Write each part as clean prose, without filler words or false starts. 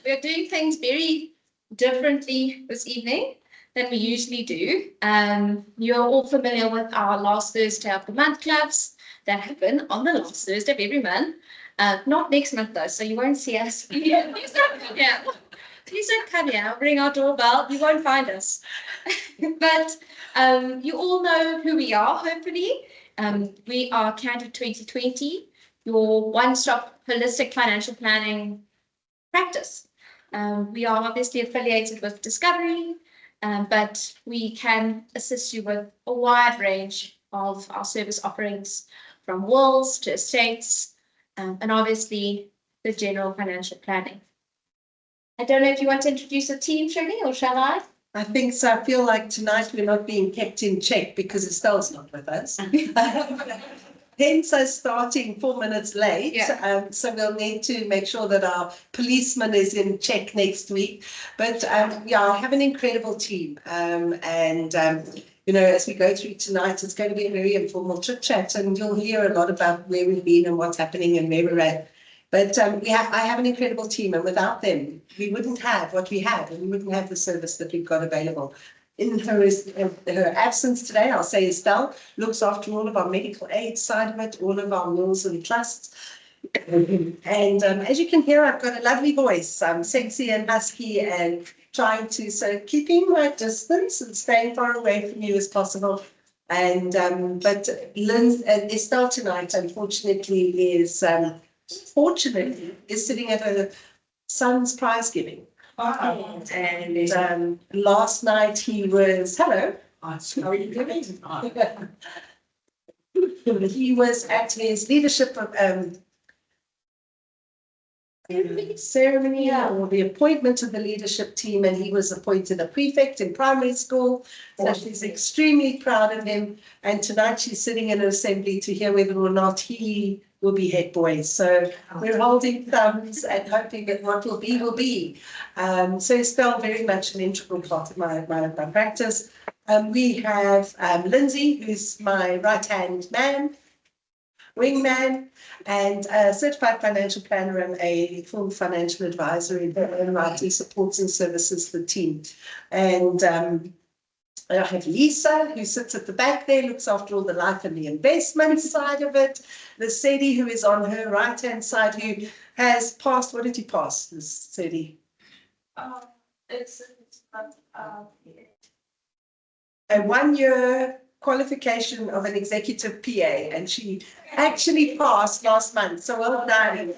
we're doing things very differently this evening than we usually do. You're all familiar with our last Thursday of the month clubs that happen on the last Thursday of every month. Not next month though, so you won't see us. Yeah, please don't come here. Please don't come here. Ring our doorbell. You won't find us. But you all know who we are, hopefully. We are Candid 2020, your one-stop holistic financial planning practice. We are obviously affiliated with Discovery, but we can assist you with a wide range of our service offerings, from wills to estates, and obviously the general financial planning. I don't know if you want to introduce the team, Shirley, or shall I? I think so. I feel like tonight we're not being kept in check because Estelle's not with us. Hence us starting 4 minutes late. Yeah. So we'll need to make sure that our policeman is in check next week. But yeah, I have an incredible team. You know, as we go through tonight, it's going to be a very informal chit chat, and you'll hear a lot about where we've been and what's happening and where we're at. But I have an incredible team, and without them, we wouldn't have what we have, and we wouldn't have the service that we've got available. In her absence today, I'll say Estelle looks after all of our medical aid side of it, all of our wills and trusts. And as you can hear, I've got a lovely voice. I'm sexy and husky and trying to, so keeping my distance and staying far away from you as possible. And but Estelle tonight, unfortunately, is sitting at her son's prize giving. And last night he was, hello. How are you doing? He was at his leadership ceremony or the appointment of the leadership team, and he was appointed a prefect in primary school. So she's extremely proud of him. And tonight she's sitting in an assembly to hear whether or not he will be head boy. So we're holding thumbs and hoping that what will be will be. So Estelle very much an integral part of my practice. We have Lindsay, who's my right-hand man, wingman, and a certified financial planner and a full financial advisor in her own right, who supports and services the team. And I have Lisa, who sits at the back there, looks after all the life and the investment side of it. Sedi, who is on her right-hand side, who has passed, what did he pass, Sedi? It's a 1-year qualification of an executive PA, and she actually passed last month. So well done.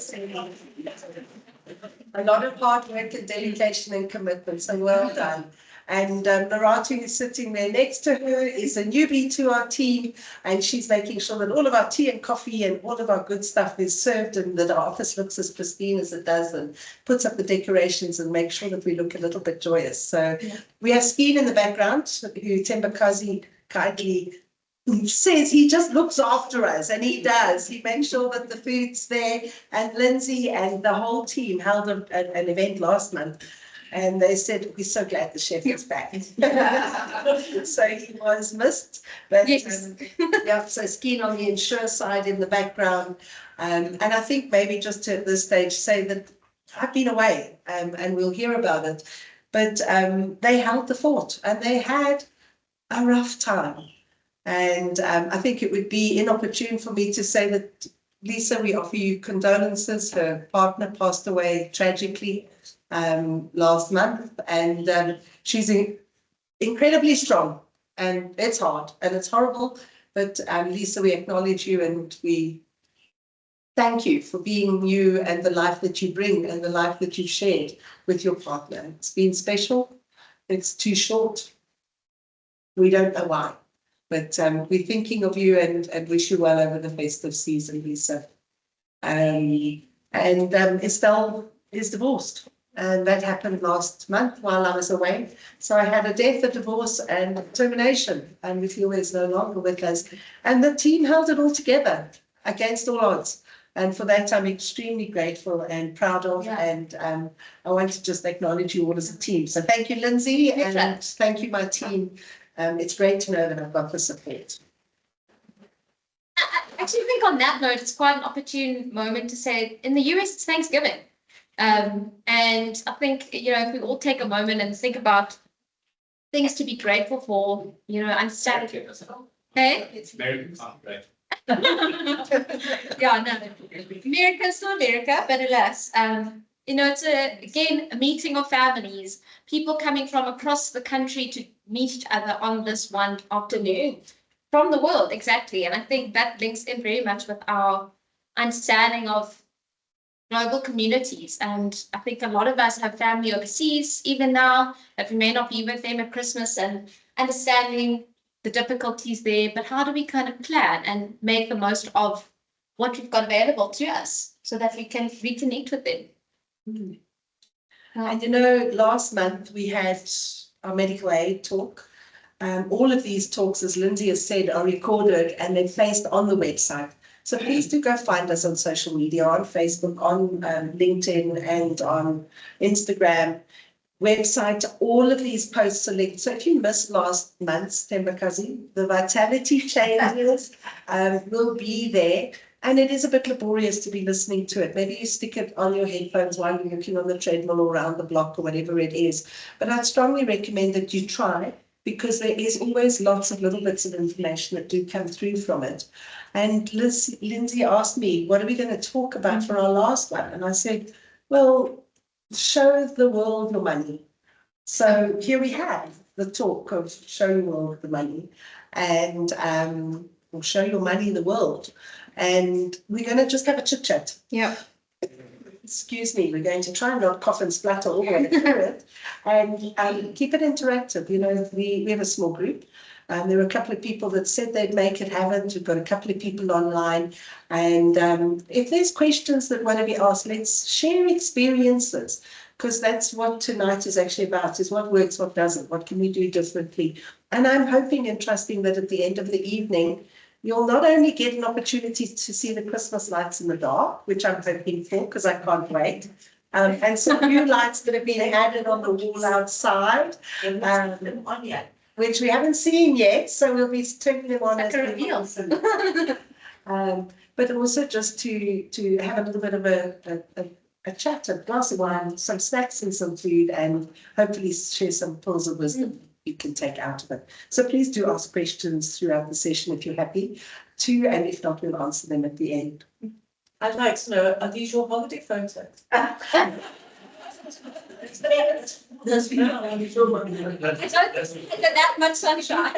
A lot of hard work and dedication and commitment. So well done. And Naratu, who's sitting there next to her, is a newbie to our team, and she's making sure that all of our tea and coffee and all of our good stuff is served, and that our office looks as pristine as it does, and puts up the decorations and makes sure that we look a little bit joyous. So we have Skeen in the background, who Tembakazi kindly says he just looks after us, and he does. He makes sure that the food's there. And Lindsay and the whole team held an event last month, and they said, we're so glad the chef is back. So he was missed. But yes. Yeah, so Skeen on the insure side in the background. And I think maybe just at this stage say that I've been away, and we'll hear about it. But they held the fort, and they had a rough time. And I think it would be inopportune for me to say that, Lisa, we offer you condolences. Her partner passed away tragically last month, and she's incredibly strong, and it's hard and it's horrible. But Lisa, we acknowledge you, and we thank you for being you and the life that you bring and the life that you've shared with your partner. It's been special. It's too short. We don't know why, but we're thinking of you and wish you well over the festive season, Lisa. And Estelle is divorced, and that happened last month while I was away. So I had a death, a divorce, and termination, and Rufio is no longer with us. And the team held it all together against all odds. And for that, I'm extremely grateful and proud of. Yeah. And I want to just acknowledge you all as a team. So thank you, Lindsay, and thank you, my team. It's great to know that I've got the support. I actually think on that note, it's quite an opportune moment to say, in the US, it's Thanksgiving. And I think, if we all take a moment and think about things to be grateful for, understand. Hey? It's very right? Yeah, no. America's still America, but alas, it's again a meeting of families, people coming from across the country to meet each other on this one afternoon from the world, exactly. And I think that links in very much with our understanding of global communities. And I think a lot of us have family overseas, even now, that we may not be with them at Christmas, and understanding the difficulties there, but how do we kind of plan and make the most of what we've got available to us so that we can reconnect with them? Mm. And last month we had our medical aid talk. All of these talks, as Lindsay has said, are recorded and they're placed on the website. So please do go find us on social media, on Facebook, on LinkedIn, and on Instagram. Website, all of these posts are linked. So if you missed last month's Tembakazi, the vitality changes will be there. And it is a bit laborious to be listening to it. Maybe you stick it on your headphones while you're walking on the treadmill or around the block or whatever it is. But I'd strongly recommend that you try, because there is always lots of little bits of information that do come through from it. And Lindsay asked me, what are we going to talk about for our last one? And I said, well, show the world your money. So here we have the talk of show your world the money, and or show your money the world. And we're going to just have a chit chat. Yeah. Excuse me, we're going to try and not cough and splutter all the way through it, and keep it interactive. We have a small group. There were a couple of people that said they'd make it happen. We've got a couple of people online. And if there's questions that want to be asked, let's share experiences, because that's what tonight is actually about, is what works, what doesn't, what can we do differently. And I'm hoping and trusting that at the end of the evening, you'll not only get an opportunity to see the Christmas lights in the dark, which I'm hoping for, because I can't wait, and some new lights that have been added on the wall outside, which we haven't seen yet, so we'll be turning them on as we but also just to have a little bit of a chat, a glass of wine, some snacks and some food, and hopefully share some pearls of wisdom you can take out of it. So please do ask questions throughout the session if you're happy to, and if not, we'll answer them at the end. I'd like to know, are these your holiday photos? I don't think that much sunshine.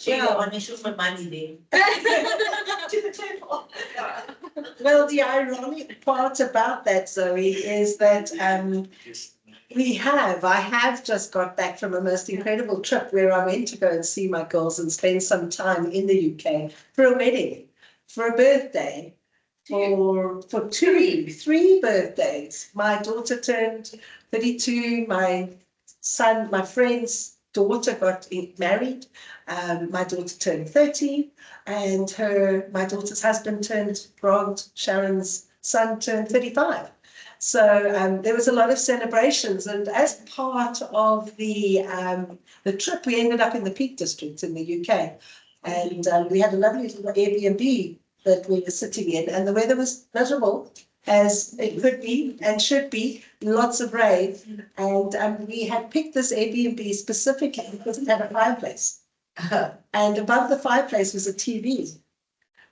Yeah, and show my money there. To the table. Well, the ironic part about that, Zoe, is that I have just got back from a most incredible trip where I went to go and see my girls and spend some time in the UK for a wedding, for a birthday, for three birthdays. My daughter turned 32, my friend's daughter got married, my daughter turned 30, and my daughter's husband Grant, Sharon's son, turned 35. So there was a lot of celebrations, and as part of the trip, we ended up in the Peak District in the UK, and we had a lovely little Airbnb that we were sitting in, and the weather was miserable, as it could be and should be, lots of rain, and we had picked this Airbnb specifically because it had a fireplace, and above the fireplace was a TV,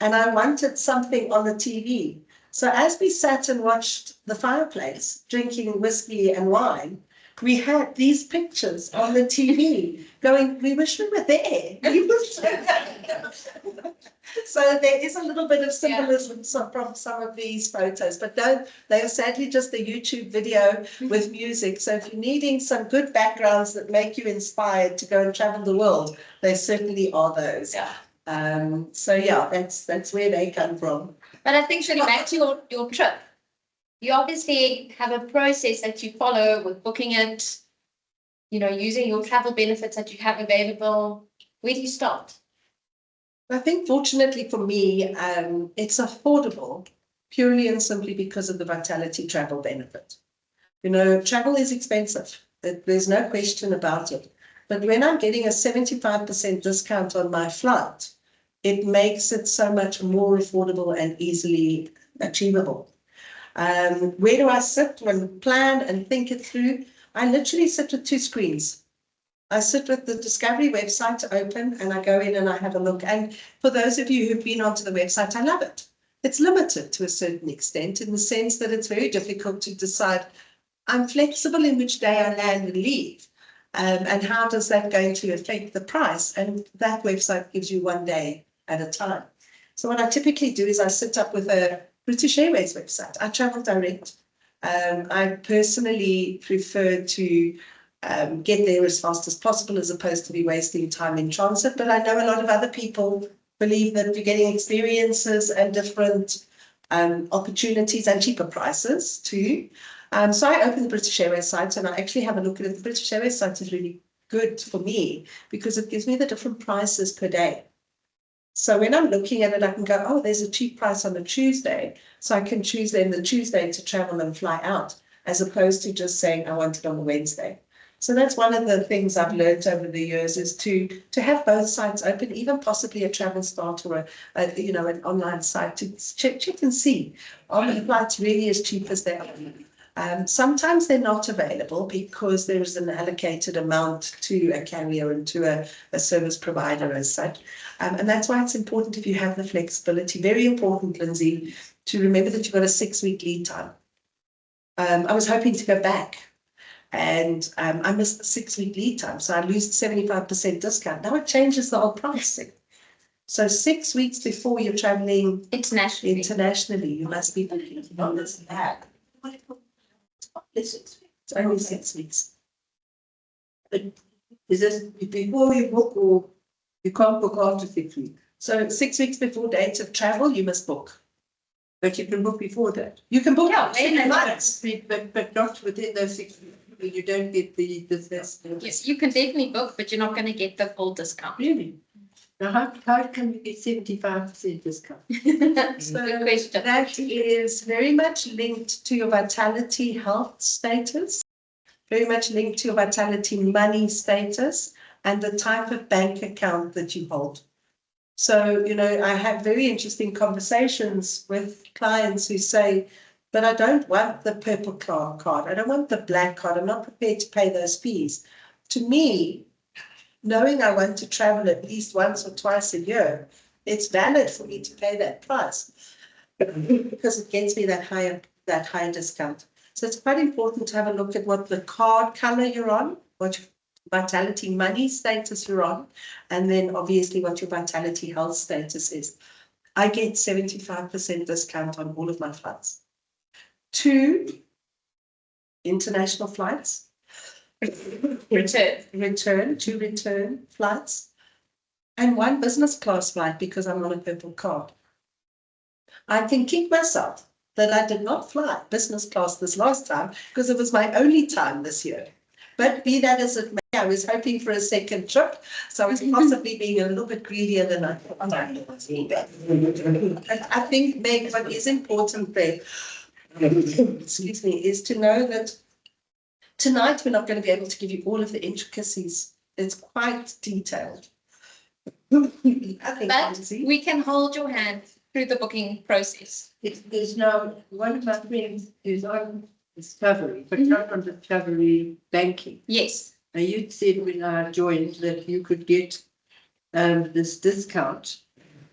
and I wanted something on the TV. So as we sat and watched the fireplace, drinking whiskey and wine, we had these pictures on the TV going, we wish we were there. So there is a little bit of symbolism from some of these photos, but they are sadly just a YouTube video with music. So if you're needing some good backgrounds that make you inspired to go and travel the world, they certainly are those. Yeah. So yeah, that's where they come from. But I think, Shirley, back to your trip, you obviously have a process that you follow with booking it, using your travel benefits that you have available. Where do you start? I think fortunately for me, it's affordable purely and simply because of the Vitality travel benefit. Travel is expensive. There's no question about it. But when I'm getting a 75% discount on my flight, it makes it so much more affordable and easily achievable. Where do I sit and plan and think it through? I literally sit with two screens. I sit with the Discovery website open and I go in and I have a look. And for those of you who've been onto the website, I love it. It's limited to a certain extent in the sense that it's very difficult to decide. I'm flexible in which day I land and leave. And how does that going to affect the price? And that website gives you 1 day at a time. So what I typically do is I sit up with a British Airways website. I travel direct. I personally prefer to get there as fast as possible as opposed to be wasting time in transit. But I know a lot of other people believe that you're getting experiences and different opportunities and cheaper prices too. So I open the British Airways site and I actually have a look at it. The British Airways site is really good for me because it gives me the different prices per day. So when I'm looking at it, I can go, oh, there's a cheap price on a Tuesday. So I can choose then the Tuesday to travel and fly out, as opposed to just saying I want it on a Wednesday. So that's one of the things I've learned over the years is to have both sites open, even possibly a travel start or an online site to check and see are the flights really as cheap as they are. Sometimes they're not available because there is an allocated amount to a carrier and to a service provider as such. And that's why it's important if you have the flexibility, very important, Lindsay, to remember that you've got a 6-week lead time. I was hoping to go back and I missed the 6-week lead time. So I lose 75% discount. Now it changes the whole pricing. So 6 weeks before you're traveling internationally, you must be booking on this bag. It's only 6 weeks. But is this before you book or you can't book after 6 weeks? So 6 weeks before date of travel, you must book. But you can book before that. You can book in months. But not within those 6 weeks. You don't get the discount. Yes, you can definitely book, but you're not going to get the full discount. Really? Now, how can you get 75% discount? So Good question. that is very much linked to your Vitality health status, very much linked to your Vitality money status and the type of bank account that you hold. So, I have very interesting conversations with clients who say, but I don't want the purple card. I don't want the black card. I'm not prepared to pay those fees. To me, knowing I want to travel at least once or twice a year, it's valid for me to pay that price because it gets me that higher discount. So it's quite important to have a look at what the card color you're on, what your Vitality money status you're on, and then obviously what your Vitality health status is. I get 75% discount on all of my flights. 2 international flights. Return flights, and 1 business class flight because I'm on a purple card. I can kick myself that I did not fly business class this last time because it was my only time this year. But be that as it may, I was hoping for a second trip, so I was possibly being a little bit greedier than I thought. I think, Meg, what is important there, excuse me, is to know that tonight, we're not going to be able to give you all of the intricacies. It's quite detailed. But we can hold your hand through the booking process. There's now one of my friends who's on Discovery, but not on Discovery banking. Yes. And you said when I joined that you could get this discount,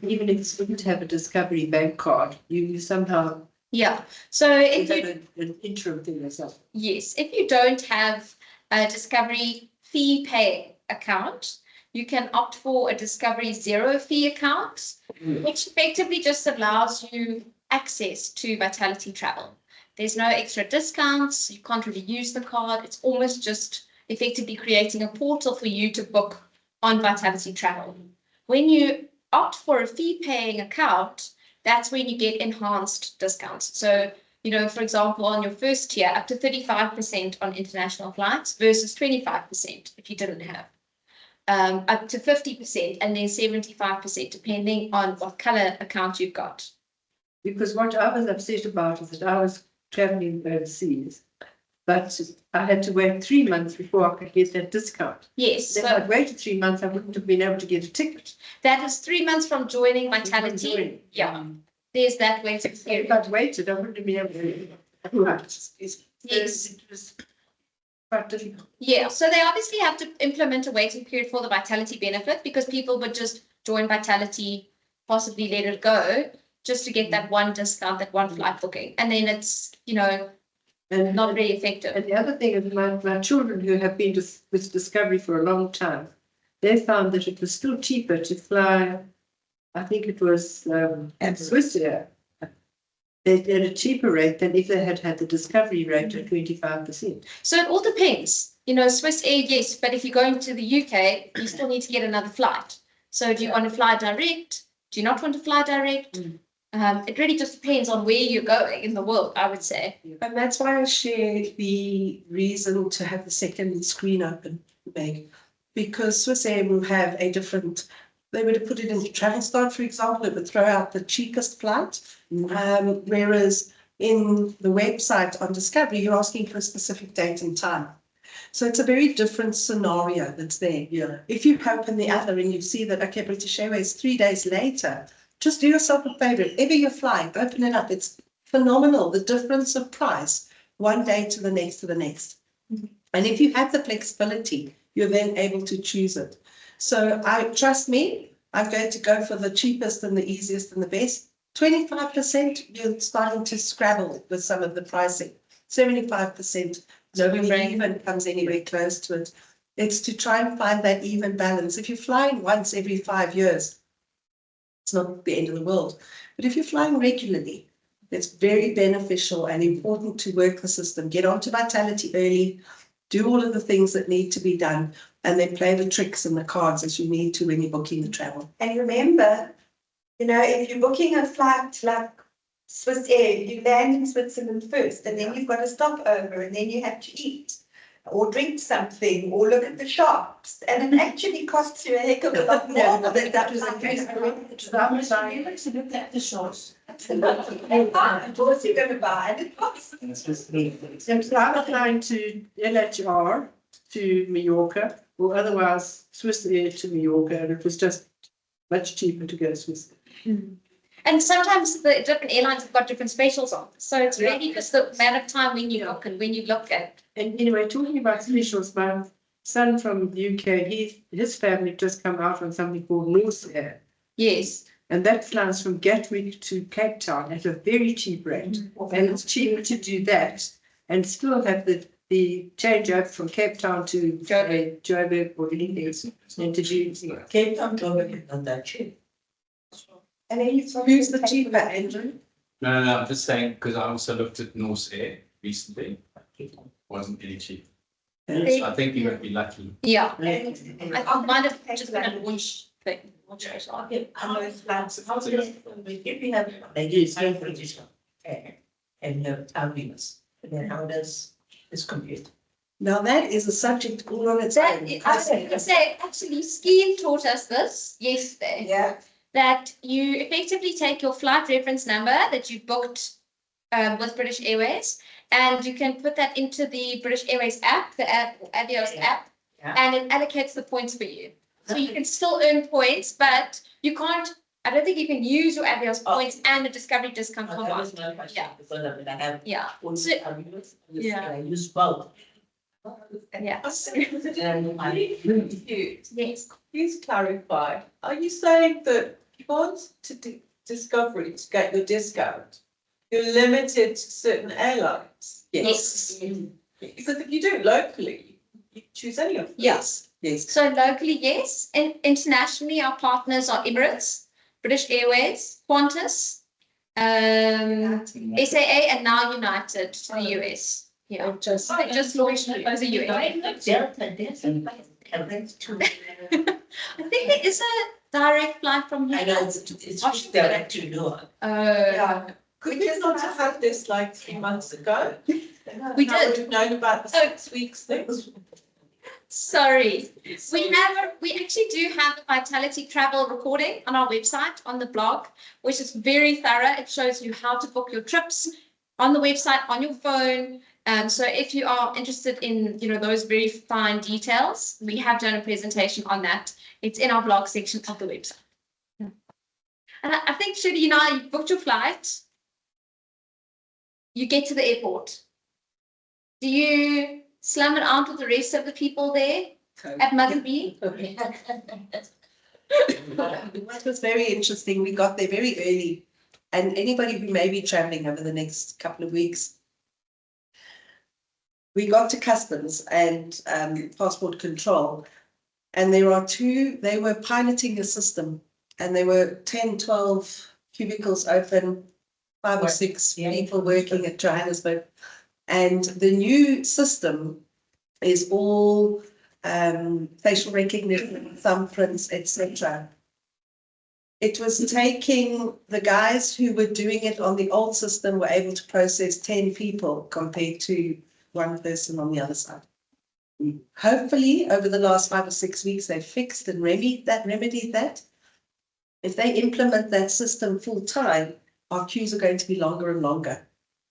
even if you didn't have a Discovery bank card, you somehow. Yeah. So if you have an interim thing yourself. Yes, if you don't have a Discovery fee pay account, you can opt for a Discovery zero fee account, which effectively just allows you access to Vitality Travel. There's no extra discounts. You can't really use the card. It's almost just effectively creating a portal for you to book on Vitality Travel. When you opt for a fee paying account, that's when you get enhanced discounts. So, for example, on your first tier, up to 35% on international flights versus 25% if you didn't have. Up to 50% and then 75% depending on what color account you've got. Because what I was upset about is that I was traveling overseas, but I had to wait 3 months before I could get that discount. Yes. If I'd waited 3 months, I wouldn't have been able to get a ticket. That is 3 months from joining Vitality. Yeah. there's that waiting If period. I'd waited, I wouldn't have been able to. Right. Yes. It was quite difficult. Yeah, so they obviously have to implement a waiting period for the Vitality benefit because people would just join Vitality, possibly let it go, just to get that one discount, that one flight booking. And then it's, And not very effective. And the other thing is my children who have been with Discovery for a long time, they found that it was still cheaper to fly, I think it was Swiss Air. They had a cheaper rate than if they had had the Discovery rate at 25%. So it all depends. Swiss Air, yes, but if you're going to the UK, you still need to get another flight. So do you want to fly direct? Do you not want to fly direct? It really just depends on where you're going in the world, I would say. And that's why I share the reason to have the second screen open, Meg, because Swiss Air will have a different, they would have put it into Travel Start, for example, it would throw out the cheapest flight. Whereas in the website on Discovery, you're asking for a specific date and time. So it's a very different scenario that's there. Yeah. If you open the other and you see that, okay, British Airways 3 days later, just do yourself a favor. If ever you're flying, open it up. It's phenomenal, the difference of price, one day to the next to the next. And if you have the flexibility, you're then able to choose it. So trust me, I'm going to go for the cheapest and the easiest and the best. 25%, you're starting to scrabble with some of the pricing. 75%, nobody even comes anywhere close to it. It's to try and find that even balance. If you're flying once every 5 years, it's not the end of the world. But if you're flying regularly, it's very beneficial and important to work the system. Get onto Vitality early, do all of the things that need to be done, and then play the tricks and the cards as you need to when you're booking the travel. And remember, if you're booking a flight like Swiss Air, you land in Switzerland first, and then you've got to stop over, and then you have to eat or drink something or look at the shops, and it actually costs you a heck of a lot more than that. Look at the shows. Of course you're going to buy, and it costs. So I was flying to LHR to Mallorca, or otherwise Swiss Air to Mallorca, and it was just much cheaper to go Swiss Air. And sometimes the different airlines have got different specials on. So it's really just a matter of time when you look and when you look at. And anyway, talking about specials, my son from the UK, his family just come out on something called North Air. Yes. And that flies from Gatwick to Cape Town at a very cheap rate. And it's cheaper to do that and still have the change up from Cape Town to Joburg or anything else. And to do Cape Town, Joburg, not that cheap. And then you Who's the cheaper, Andrew? No, I'm just saying because I also looked at North Air recently. It wasn't any cheap. So I think you would be lucky. Yeah. And I might have just been a launch thing. Okay, I know it's plans. If you have, like, it's time for British Air and you have Avinas, then how does this compute? Now that is a subject all on its That, own. I was going to say, actually, Skiing taught us this yesterday. yeah, That you effectively take your flight reference number that you booked with British Airways, and you can put that into the British Airways app, the Avios app, and it allocates the points for you. So you can still earn points, but you can't, I don't think you can use your Avios points and the Discovery discount That combined. was my question, Yeah. because I mean, I have Yeah, one So- Avinas, Yeah. I use both. yeah. And I- Yes. Please clarify, are you saying that if you want to Discovery to get your discount, you're limited to certain airlines? Yes. Because if you do it locally, you choose any of them. Yes. Yes. So locally, yes. And internationally, our partners are Emirates, British Airways, Qantas, SAA, and now United to the US. Yeah. They just launched it as a US. Delta, Delta, too. I think there is a direct flight from here. I know it's direct to Newark. yeah. Could we not have had this like 3 months ago? We I would did. have known about the 6 weeks thing. Sorry. We actually do have a Vitality travel recording on our website, on the blog, which is very thorough. It shows you how to book your trips on the website, on your phone. So if you are interested in, those very fine details, we have done a presentation on that. It's in our blog section of the website. I think, Shirley, you know, you booked your flight. You get to the airport. Do you slum it out with the rest of the people there at Muggerbee? It was very interesting. We got there very early, and anybody who may be traveling over the next couple of weeks, we got to customs and passport control, and they were piloting a system, and there were 10, 12 cubicles open, 5 or 6 people working at Johannesburg. And the new system is all facial recognition, thumbprints, etc. It was taking the guys who were doing it on the old system were able to process 10 people compared to one person on the other side. Hopefully, over the last 5 or 6 weeks, they fixed and remedied that. If they implement that system full time, our queues are going to be longer and longer.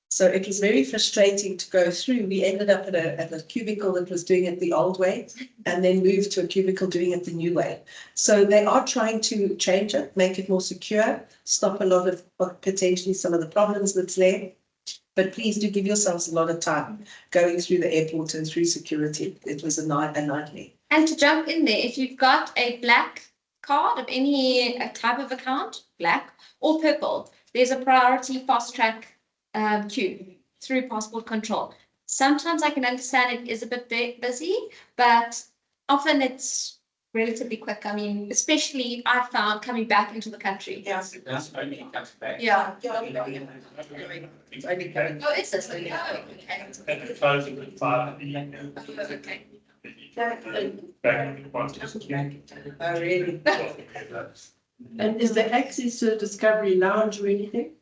So it was very frustrating to go through. We ended up at a cubicle that was doing it the old way and then moved to a cubicle doing it the new way. So they are trying to change it, make it more secure, stop a lot of potentially some of the problems that's there. But please do give yourselves a lot of time going through the airport and through security. It was a nightmare. And to jump in there, if you've got a black card of any type of account, black or purple, there's a priority fast track queue through passport control. Sometimes I can understand it is a bit busy, but often it's relatively quick. I mean, especially I found coming back into the country. Yeah. That's only comes back. Yeah. It's only going. Oh, is this? Oh, okay. At the closing of the file. Okay. Oh, really? And is there access to a Discovery Lounge or anything?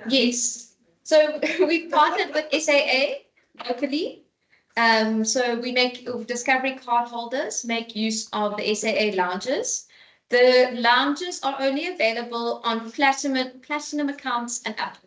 Yes. So we've partnered with SAA locally. So we make Discovery card holders make use of the SAA lounges. The lounges are only available on platinum accounts and up.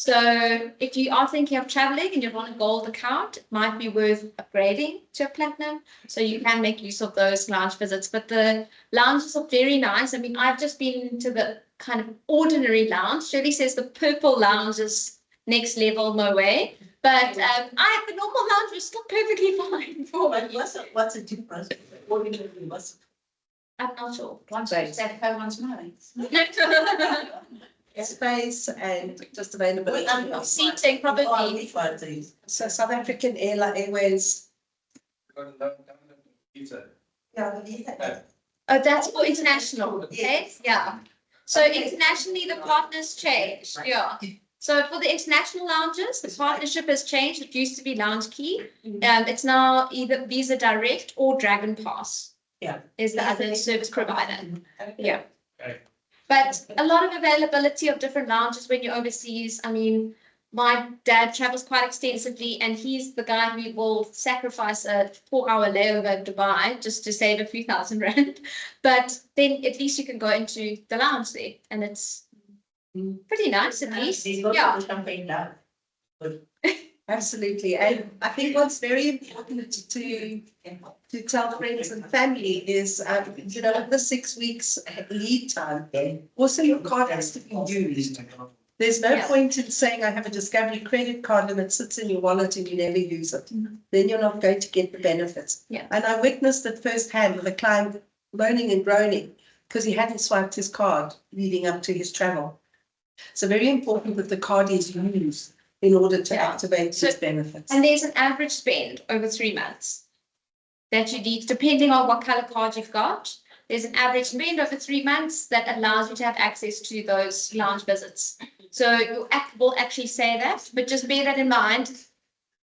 So if you are thinking of traveling and you're on a gold account, it might be worth upgrading to a platinum. So you can make use of those lounge visits. But the lounges are very nice. I mean, I've just been to the kind of ordinary lounge. Shirley says the purple lounge is next level, no way. But the normal lounge was still perfectly fine for But me. what's the difference? I'm not sure. One's said her, one's mine. Space and just availability. Seating probably. Which one of these? So South African Airways. Yeah, Oh, that's for international, okay? Yeah. So internationally, the partners changed, yeah. So for the international lounges, the partnership has changed. It used to be Lounge Key. It's now either Visa Direct or Dragon Pass. Yeah. Is the other service provider. Yeah. Okay. But a lot of availability of different lounges when you're overseas. I mean, my dad travels quite extensively and he's the guy who will sacrifice a 4-hour layover in Dubai just to save a few thousand rand. But then at least you can go into the lounge there and it's pretty nice at least. Yeah. Absolutely. And I think what's very important to tell friends and family is, with the 6 weeks lead time, also your card has to be used. There's no point in saying I have a Discovery credit card and it sits in your wallet and you never use it. Then you're not going to get the benefits. Yeah. And I witnessed it firsthand with a client moaning and groaning because he hadn't swiped his card leading up to his travel. So very important that the card is used in order to activate these benefits. And there's an average spend over 3 months that you need, depending on what color card you've got. There's an average spend over 3 months that allows you to have access to those lounge visits. So your app will actually say that, but just bear that in mind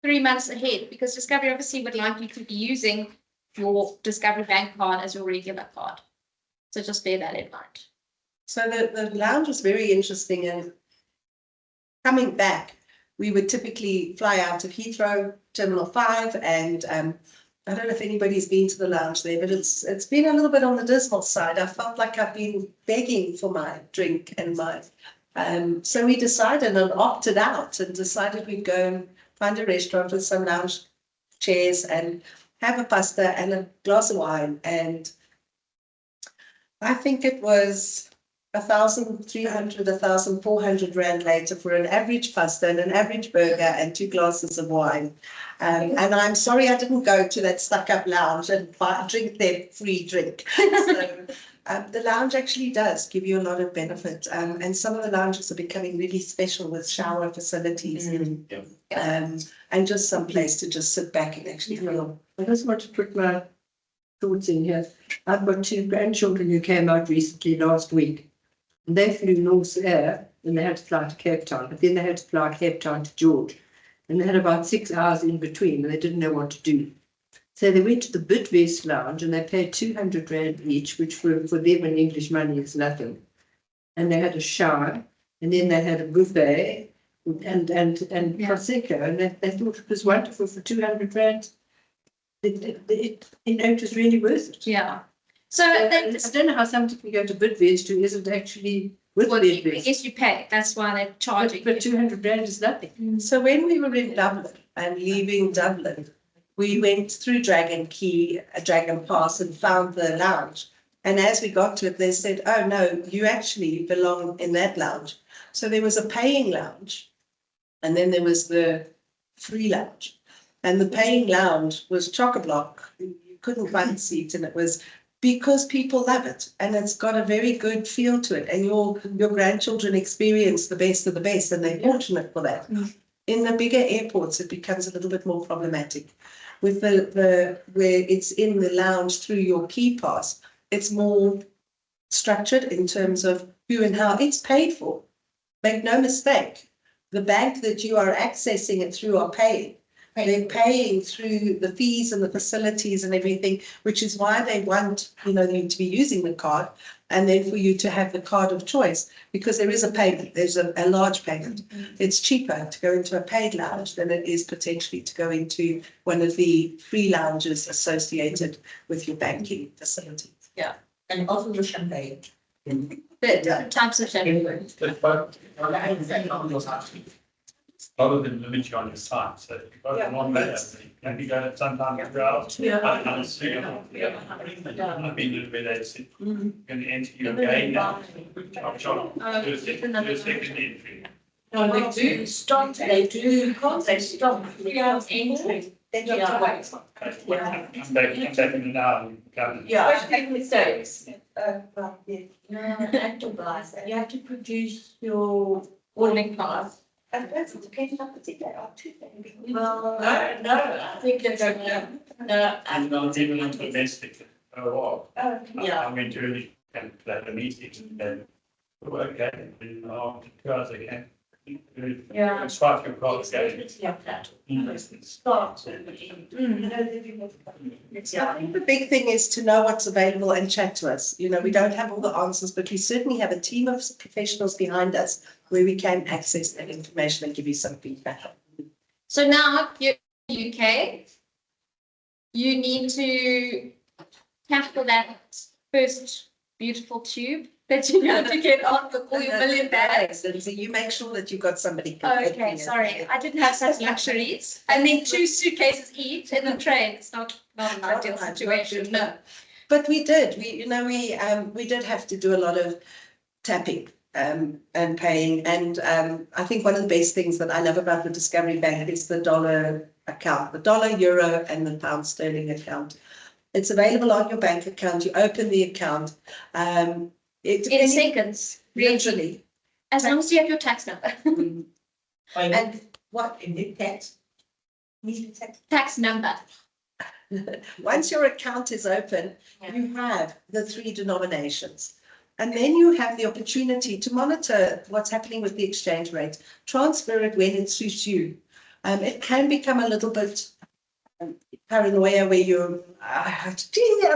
3 months ahead, because Discovery obviously would like you to be using your Discovery Bank card as your regular card. So just bear that in mind. So the lounge was very interesting, and coming back, we would typically fly out of Heathrow, Terminal 5, and I don't know if anybody's been to the lounge there, but it's been a little bit on the dismal side. I felt like I've been begging for my drink and my, so we decided and opted out and decided we'd go and find a restaurant with some lounge chairs and have a pasta and a glass of wine. And I think it was 1,300, 1,400 rand later for an average pasta and an average burger and 2 glasses of wine. And I'm sorry I didn't go to that stuck-up lounge and drink their free drink. So, the lounge actually does give you a lot of benefit. And some of the lounges are becoming really special with shower facilities and just some place to just sit back and actually feel. I just want to put my thoughts in here. I've got 2 grandchildren who came out recently last week. And they flew North Air and they had to fly to Cape Town, but then they had to fly Cape Town to George. And they had about 6 hours in between and they didn't know what to do. So they went to the Bidvest Lounge and they paid 200 rand each, which for them in English money is nothing. And they had a shower and then they had a buffet and Prosecco, and they thought it was wonderful for 200 rand. It was really worth it. Yeah. So I then, don't know how somebody can go to Bidvest who isn't actually with well, I Bidvest. guess you pay. That's why they're charging. But 200 rand is nothing. So when we were in Dublin and leaving Dublin, we went through Dragon Key, Dragon Pass, and found the lounge. And as we got to it, they said, "Oh no, you actually belong in that lounge." So there was a paying lounge, and then there was the free lounge. And the paying lounge was chock-a-block. You couldn't find a seat, and it was because people love it, and it's got a very good feel to it. And your grandchildren experience the best of the best, and they're fortunate for that. In the bigger airports, it becomes a little bit more problematic. With the where it's in the lounge through your key pass, it's more structured in terms of who and how it's paid for. Make no mistake, the bank that you are accessing it through are paying. They're paying through the fees and the facilities and everything, which is why they want, you to be using the card, and then for you to have the card of choice, because there is a payment, there's a large payment. It's cheaper to go into a paid lounge than it is potentially to go into one of the free lounges associated with your banking facility. And also the champagne. The different types of champagne. Rather than limit you on your time, so if you've got one layer, maybe go sometimes 2 hours. I've been a little bit lazy. Going to enter you again now. Do a second entry. No, they do stop, they do, because they stop 3 hours entry. Then you have to wait. I'm back in an hour. Yeah, especially mistakes. Well, yeah. No, actualize, you have to produce your boarding pass. I suppose it depends on the ticket or two things. Well, no, I think they're going to, no. I'm not even on domestic. Oh, Oh, Yeah. I went early and had a meeting and okay, and after 2 hours again. Yeah. It's 5 o'clock again. Yeah, that. It's Start. I think the big thing is to know what's available and chat to us. We don't have all the answers, but we certainly have a team of professionals behind us where we can access that information and give you some feedback. So now you're in the UK, you need to tackle that first beautiful tube that you have to get on with all your million bags. And so you make sure that you've got somebody. Okay, sorry, I didn't have such luxuries. And then 2 suitcases each in the train. It's not an ideal situation, no. But we did. We did have to do a lot of tapping and paying. And I think one of the best things that I love about the Discovery Bank is the dollar account, the dollar, euro, and the pound sterling account. It's available on your bank account. You open the account. In seconds, literally. as long as you have your tax number. And what In the text. Tax number. once your account is open, you have the 3 denominations. And then you have the opportunity to monitor what's happening with the exchange rate, transfer it when it suits you. It can become a little bit paranoia where you're, I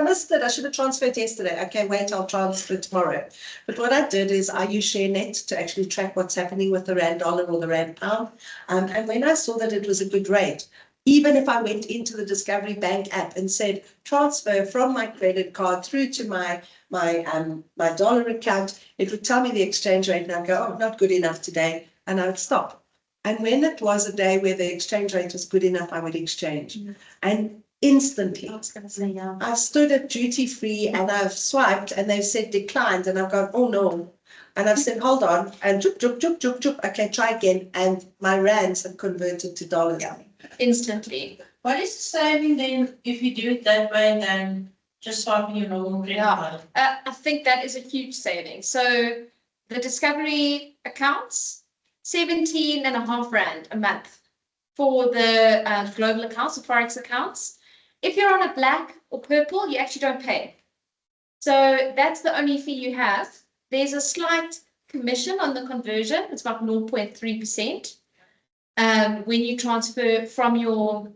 missed it. I should have transferred yesterday. Okay, wait, I'll transfer tomorrow. But what I did is I use ShareNet to actually track what's happening with the rand dollar or the rand pound. And when I saw that it was a good rate, even if I went into the Discovery Bank app and said transfer from my credit card through to my dollar account, it would tell me the exchange rate and I'd go, oh, not good enough today, and I would stop. And when it was a day where the exchange rate was good enough, I would exchange. And instantly. I was going to say, yeah. I've stood at duty free and I've swiped and they've said declined and I've gone, oh no. And I've said, hold on, and juk, juk, juk, juk, juk. Okay, try again. And my rands have converted to dollars. Yeah. Instantly. What is the saving then if you do it that way than just swiping your normal credit Yeah. card? I think that is a huge saving. So the Discovery accounts, 17.5 rand a month for the global accounts, the Forex accounts. If you're on a black or purple, you actually don't pay. So that's the only fee you have. There's a slight commission on the conversion. It's about 0.3%. When you transfer from your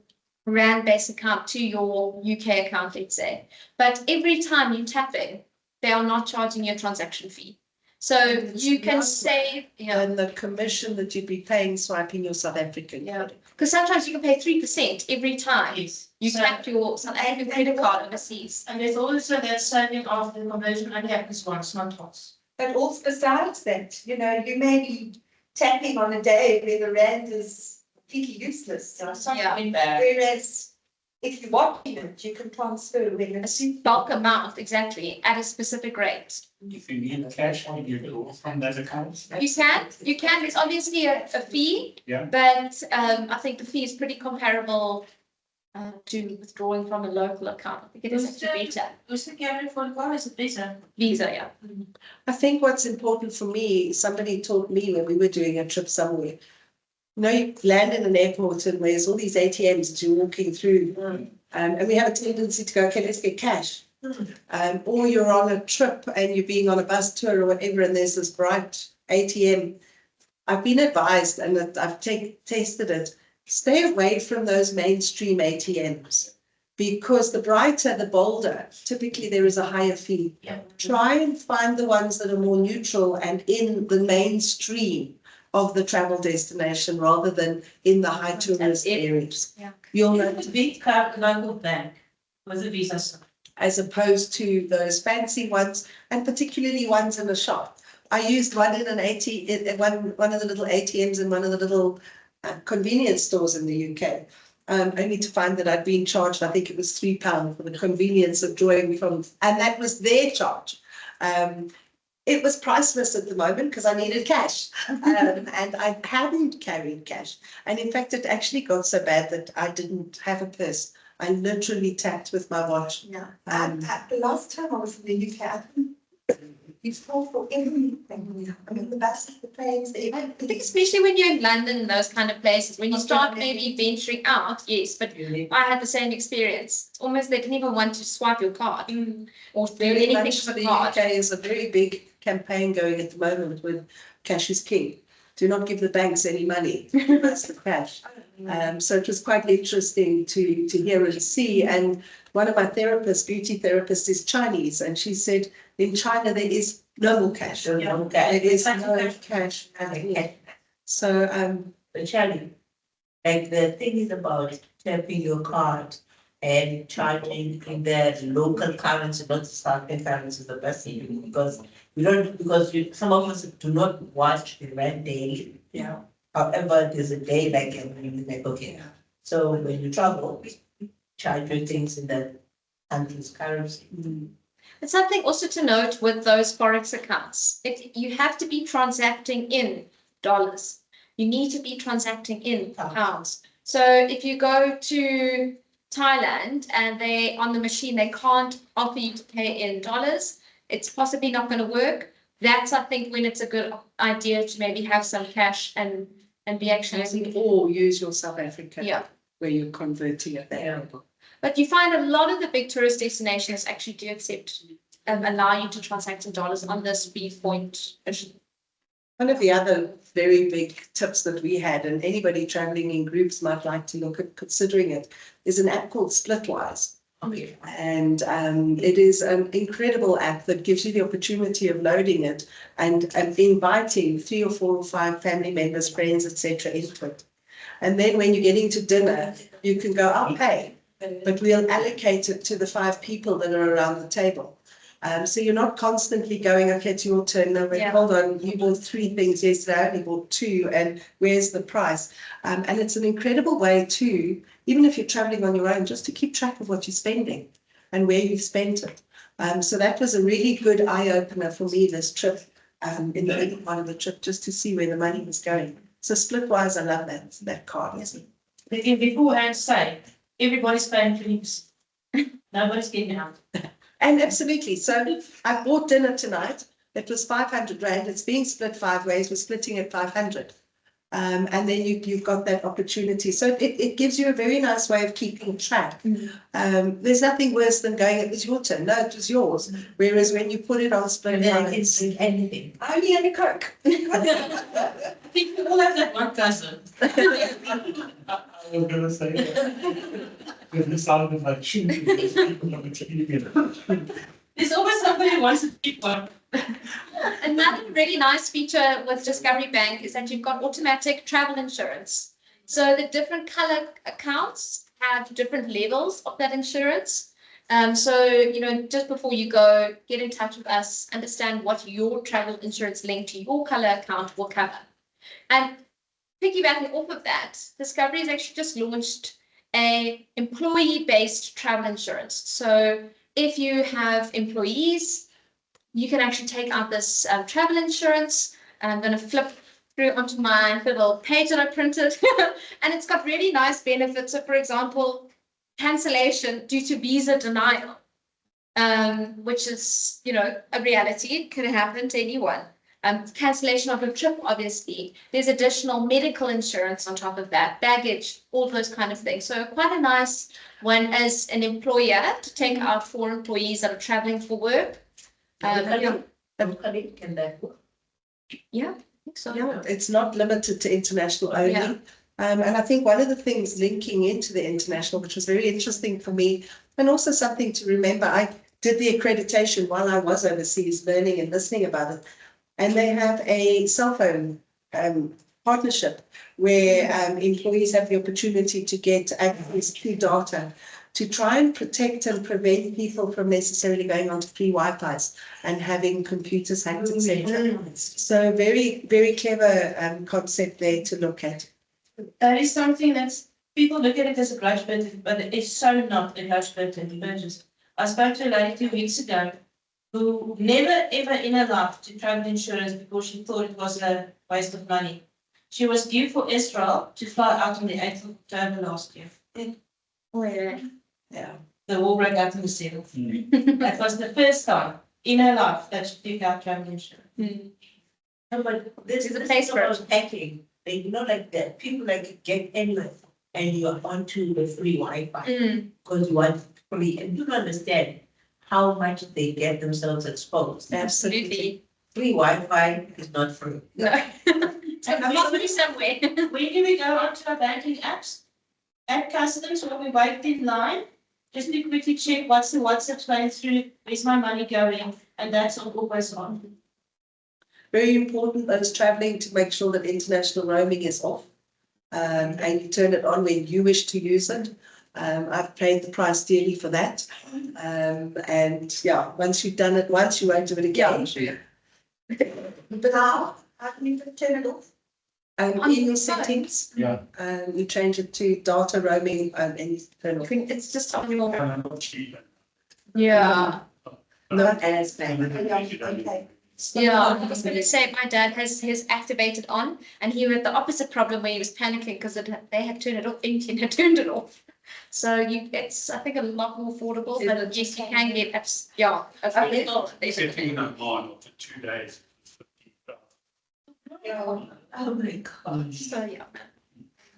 rand-based account to your UK account, let's say. But every time you tap in, they are not charging you a transaction fee. So you can save, And the commission that you'd be paying swiping your South African. Yeah. Because sometimes you can pay 3% every time Yes. you So- tap your South African credit card overseas. And there's also that saving of the conversion only happens once, not twice. But also besides that, you know, you may be tapping on a day where the rand is completely useless. So it's not Yeah. coming back. Whereas if you're watching it, you can transfer when A it's. bulk amount, exactly, at a specific rate. If you need cash, what do you do from that account? You can, there's obviously a fee. Yeah. But I think the fee is pretty comparable to withdrawing from a local account. I think it is actually better. Who's the carry for the car? Is it Visa? Visa, yeah. I think what's important for me, somebody taught me when we were doing a trip somewhere. You know, you land in an airport and there's all these ATMs that you're walking through. And we have a tendency to go, okay, let's get cash. Or you're on a trip and you're being on a bus tour or whatever, and there's this bright ATM. I've been advised, and I've tested it, stay away from those mainstream ATMs, because the brighter, the bolder, typically there is a higher fee. Yeah. Try and find the ones that are more neutral and in the mainstream of the travel destination rather than in the high tourist areas. Yeah. You'll know, It's a big card, local bank with a Visa. as opposed to those fancy ones, and particularly ones in a shop. I used one in one of the little ATMs in one of the little convenience stores in the UK. Only to find that I'd been charged, I think it was £3 for the convenience of drawing from, and that was their charge. It was priceless at the moment because I needed cash, and I hadn't carried cash. And in fact, it actually got so bad that I didn't have a purse. I literally tapped with my watch. Yeah. The last time I was in the UK, I think you fall for everything. I mean, the buses, the planes, the I think especially when you're in London and those kind of places, when you start maybe venturing out, yes, but I had the same experience. It's almost they didn't even want to swipe your card or do Very anything much for for the the card. UK is a very big campaign going at the moment with cash is king. Do not give the banks any money. That's the cash. So it was quite interesting to hear and see. And one of my therapists, beauty therapists, is Chinese, and she said in China there is no more cash. There is no cash at all. So But Charlie, like the thing is about tapping your card and charging in the local currency, not the South African currency, the best thing because some of us do not watch the rand daily. yeah. However, there's a day like every like, okay. So when you travel, charge your things in the country's currency. And something also to note with those Forex accounts, you have to be transacting in dollars. You need to be transacting in pounds. So if you go to Thailand and they on the machine, they can't offer you to pay in dollars, it's possibly not going to work. That's, I think, when it's a good idea to maybe have some cash and be actually. Or use your South African, Yeah. where you're converting at that Yeah. level. But you find a lot of the big tourist destinations actually do accept allow you to transact in dollars on the speed point machine. One of the other very big tips that we had, and anybody traveling in groups might like to look at considering it, is an app called Splitwise. Okay. And it is an incredible app that gives you the opportunity of loading it and inviting 3 or 4 or 5 family members, friends, etc. into it. And then when you're getting to dinner, you can go, I'll pay, but we'll allocate it to the 5 people that are around the table. So you're not constantly going, okay, it's your turn. No, wait, Yeah. hold on. You bought 3 things yesterday. I only bought 2. And where's the price? And it's an incredible way too, even if you're traveling on your own, just to keep track of what you're spending and where you've spent it. So that was a really good eye opener for me this trip, in the early part of the trip, just to see where the money was going. So Splitwise, I love that card. They can beforehand say, everybody's paying 20%. Nobody's getting out. And absolutely. So I bought dinner tonight. It was 500 Rand. It's being split 5 ways. We're splitting it 500. And then you've got that opportunity. So it gives you a very nice way of keeping track. There's nothing worse than going, it was your turn. No, it was yours. Whereas when you put it on split And then I can lines, drink anything. I only had a Coke. I think we all have that one cousin. I was gonna say that. It sounded like shooting these people on the TV. There's always somebody who wants to keep one. Another really nice feature with Discovery Bank is that you've got automatic travel insurance. So the different color accounts have different levels of that insurance. So, you know, just before you go, get in touch with us, understand what your travel insurance linked to your color account will cover. And piggybacking off of that, Discovery has actually just launched a employee-based travel insurance. So if you have employees, you can actually take out this travel insurance. And I'm going to flip through onto my little page that I printed. And it's got really nice benefits. So for example, cancellation due to visa denial, which is, you know, a reality. It could happen to anyone. Cancellation of a trip, obviously. There's additional medical insurance on top of that, baggage, all those kind of things. So quite a nice one as an employer to take out for employees that are traveling for work. Locally, can that work? Yeah, I think so. yeah, it's not limited to international only. Yeah. And I think one of the things linking into the international, which was very interesting for me, and also something to remember, I did the accreditation while I was overseas learning and listening about it. And they have a cell phone partnership where employees have the opportunity to get access to data to try and protect and prevent people from necessarily going onto free Wi-Fi's and having computers hacked, etc. So very, very clever concept there to look at. That is something that's, people look at it as a grudge benefit, but it is so not a grudge benefit. I spoke to a lady 2 weeks ago who never ever in her life took travel insurance because she thought it was a waste of money. She was due for Israel to fly out on the 8th of October last year. Oh, yeah. Yeah. The war broke out on the 7th. That was the first time in her life that she took out travel insurance. No, but this It's a is place for about hacking. Like, you know, like that, people like get anywhere and you're onto the free Wi-Fi because you want free, and you don't understand how much they get themselves exposed. Absolutely. Free Wi-Fi is not free. No. It must be somewhere. When do we go onto our banking apps? At customs, when we wait in line, just to quickly check what's the WhatsApp going through, where's my money going, and that's always on. Very important those traveling to make sure that international roaming is off. And you turn it on when you wish to use it. I've paid the price dearly for that. And yeah, once you've done it once, you won't do it again. But how can you turn it off? In your settings, Yeah. you change it to data roaming and you turn off. It's just on your. Not cheap. Yeah. Not as bad. Okay. Yeah, I was going to say my dad has his activated on, and he had the opposite problem where he was panicking because they had turned it off. MTN had turned it off. So it's I think a lot more affordable, but yes, you can get affordable. Setting that line up for 2 days. Oh my gosh. So yeah.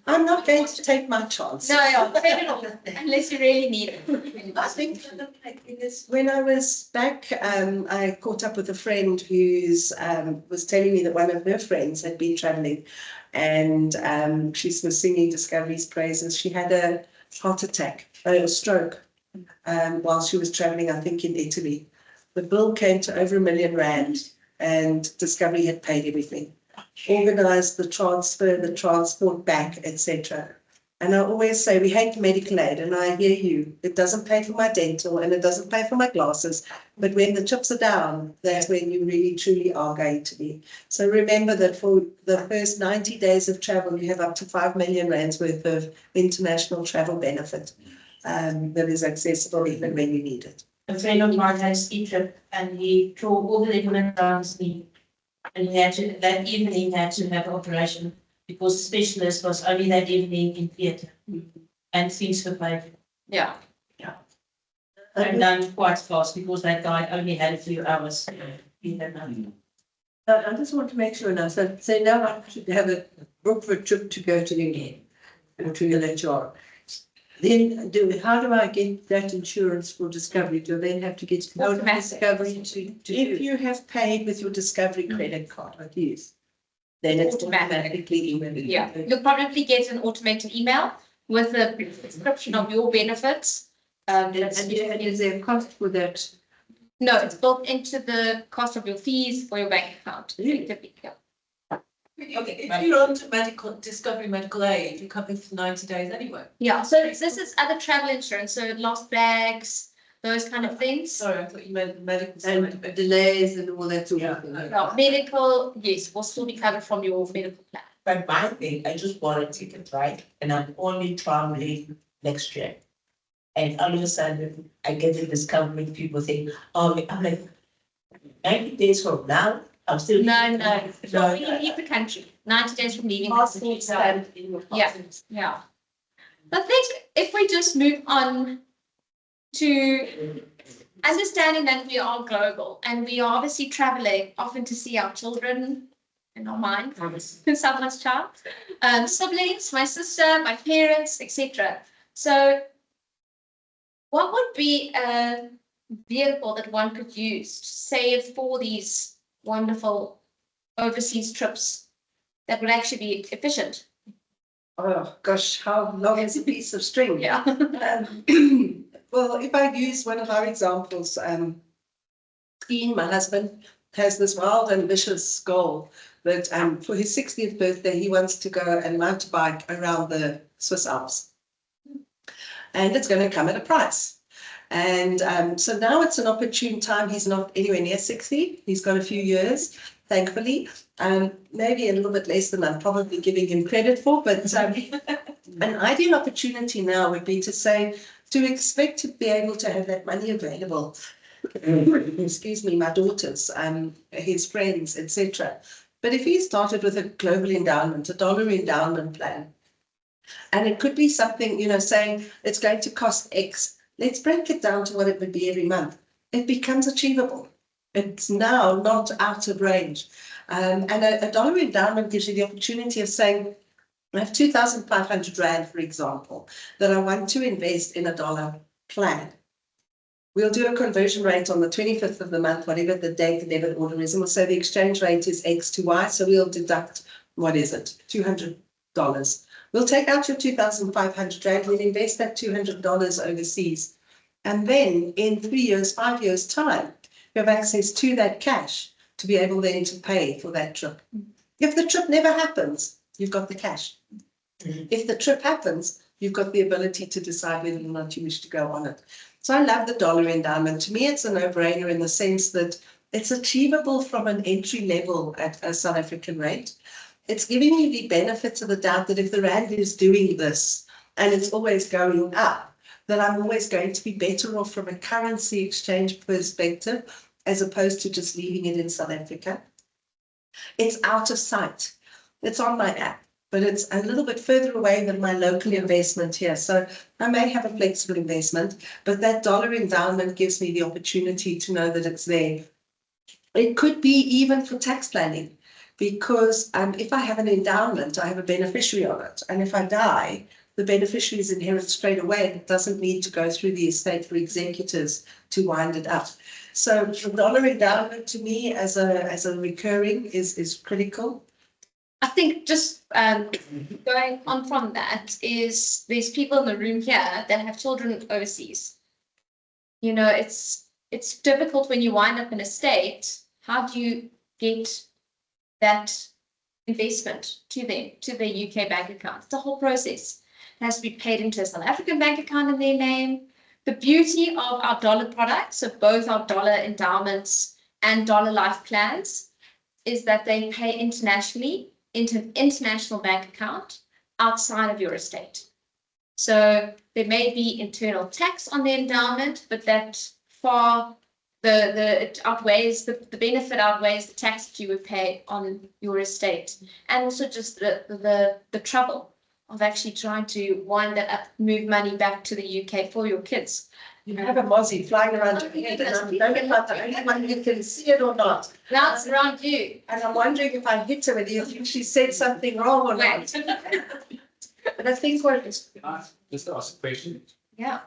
I'm not going to take my chance. No, yeah, turn it off unless you really need it. I think when I was back, I caught up with a friend who's was telling me that one of her friends had been traveling, and she was singing Discovery's praises. She had a heart attack, a stroke, while she was traveling, I think in Italy. The bill came to over R1 million, and Discovery had paid everything. Organised the transfer, the transport back, etc. And I always say, we hate medical aid, and I hear you. It doesn't pay for my dental and it doesn't pay for my glasses. But when the chips are down, that's when you really truly are going to be. So remember that for the first 90 days of travel, you have up to 5 million rands worth of international travel benefit that is accessible even when you need it. A friend of mine had a ski trip and he tore all the ligament around his knee. And he had to, that evening, had to have an operation because the specialist was only that evening in theatre. And things were paid. Yeah. And done quite fast because that guy only had a few hours. He had nothing. I just want to make sure now, so say now I should have a book for a trip to go to England or to LHR. Then how do I get that insurance for Discovery? Do I then have to get code Automatic. Discovery to do If it? you have paid with your Discovery credit card, Yes. then it's Automatic. automatically emailed. Yeah, you'll probably get an automated email with a description of your benefits. And is there a cost for that? No, it's built into the cost of your fees for your bank account. Effectively, yeah. Okay, if you're on to Discovery Medical Aid, you're covered for 90 days anyway. Yeah, so this is other travel insurance, so lost bags, those kind of things. Sorry, I thought you meant medical side And of it. delays and all that sort of thing. No, medical, yes, will still be covered from your medical plan. But my thing, I just bought a ticket, right? And I'm only traveling next year. And all of a sudden, I get the discovery, people think, oh, I'm like, 90 days from now, I'm still. No, No, when you leave the country, 90 days from leaving. Passport stand in your Yeah. passport. Yeah. I think if we just move on to understanding that we are global and we are obviously traveling often to see our children and our mind, someone's child, siblings, my sister, my parents, etc. So what would be a vehicle that one could use to save for these wonderful overseas trips that would actually be efficient? Oh, gosh, how long is a piece of string? Yeah. Well, if I use one of our examples, Ian, my husband, has this wild, ambitious goal that for his 60th birthday, he wants to go and mountain bike around the Swiss Alps. And it's going to come at a price. And so now it's an opportune time. He's not anywhere near 60. He's got a few years, thankfully. Maybe a little bit less than I'm probably giving him credit for, but an ideal opportunity now would be to say, to expect to be able to have that money available. Excuse me, my daughters, his friends, etc. But if he started with a global endowment, a dollar endowment plan, and it could be something, saying it's going to cost X, let's break it down to what it would be every month. It becomes achievable. It's now not out of range. And a dollar endowment gives you the opportunity of saying, I have 2,500 Rand, for example, that I want to invest in a dollar plan. We'll do a conversion rate on the 25th of the month, whatever the date the debit order is, and we'll say the exchange rate is X to Y, so we'll deduct, what is it, $200. We'll take out your 2,500 Rand, we'll invest that $200 overseas. And then in 3 years, 5 years' time, you have access to that cash to be able then to pay for that trip. If the trip never happens, you've got the cash. If the trip happens, you've got the ability to decide whether or not you wish to go on it. So I love the dollar endowment. To me, it's a no-brainer in the sense that it's achievable from an entry level at a South African rate. It's giving you the benefits of the doubt that if the Rand is doing this and it's always going up, that I'm always going to be better off from a currency exchange perspective as opposed to just leaving it in South Africa. It's out of sight. It's on my app, but it's a little bit further away than my local investment here. So I may have a flexible investment, but that dollar endowment gives me the opportunity to know that it's there. It could be even for tax planning, because if I have an endowment, I have a beneficiary on it. And if I die, the beneficiaries inherit straight away. It doesn't need to go through the estate for executors to wind it up. So the dollar endowment to me as a recurring is critical. I think just going on from that is there's people in the room here that have children overseas. It's difficult when you wind up in a state. How do you get that investment to them, to their UK bank account? It's a whole process. It has to be paid into a South African bank account in their name. The beauty of our dollar products, so both our dollar endowments and dollar life plans, is that they pay internationally into an international bank account outside of your estate. So there may be internal tax on the endowment, but that far it outweighs the benefit outweighs the tax that you would pay on your estate, and also just the trouble of actually trying to wind that up, move money back to the UK for your kids. You have a mozzie flying around your head, and I don't know if I'm the only one who can see it or not. Now it's around you. And I'm wondering if I hit her with you, if she said something wrong or not. And I think what Can I just ask a question? Yeah.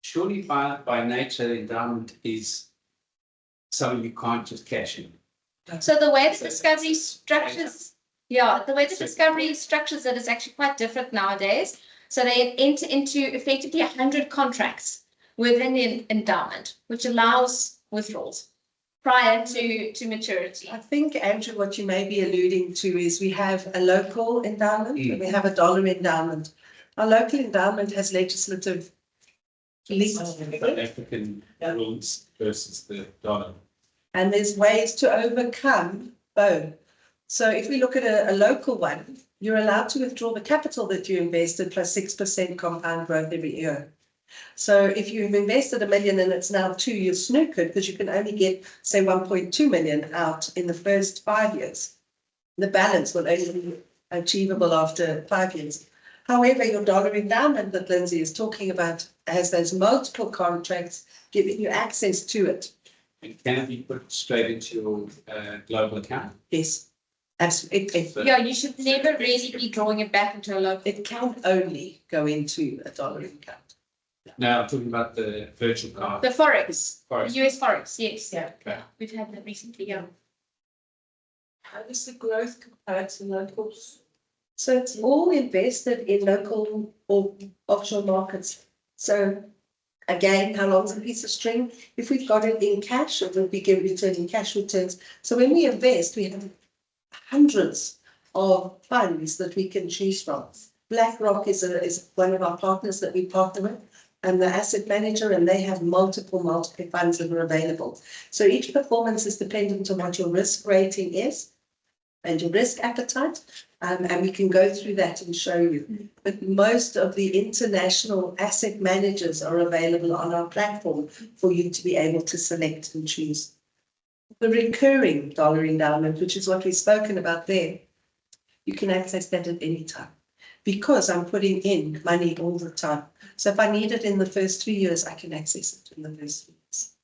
Surely by nature, the endowment is something you can't just cash in. So the way the discovery structures, the way the discovery structures it is actually quite different nowadays. So they enter into effectively 100 contracts within the endowment, which allows withdrawals prior to maturity. I think, Andrew, what you may be alluding to is we have a local endowment and we have a dollar endowment. Our local endowment has legislative links South African rules versus the dollar. and there's ways to overcome both. So if we look at a local one, you're allowed to withdraw the capital that you invested plus 6% compound growth every year. So if you've invested $1 million and it's now 2 years snookered because you can only get, say, 1.2 million out in the first 5 years. The balance will only be achievable after 5 years. However, your dollar endowment that Lindsay is talking about has those multiple contracts giving you access to it. And can it be put straight into your global account? Yes, absolutely. Yeah, you should never really be drawing it back into a local. It can only go into a dollar account. No, I'm talking about the virtual card. The Forex, Forex. US Forex, yes. Yeah. Okay. We've had that recently, yeah. How does the growth compare to locals? So it's all invested in local or offshore markets. So again, how long's a piece of string? If we've got it in cash, it will be returning cash returns. So when we invest, we have hundreds of funds that we can choose from. BlackRock is one of our partners that we partner with, and the asset manager, and they have multiple funds that are available. So each performance is dependent on what your risk rating is and your risk appetite, and we can go through that and show you. But most of the international asset managers are available on our platform for you to be able to select and choose. The recurring dollar endowment, which is what we've spoken about there, you can access that at any time because I'm putting in money all the time. So if I need it in the first 3 years, I can access it in the first 3 years.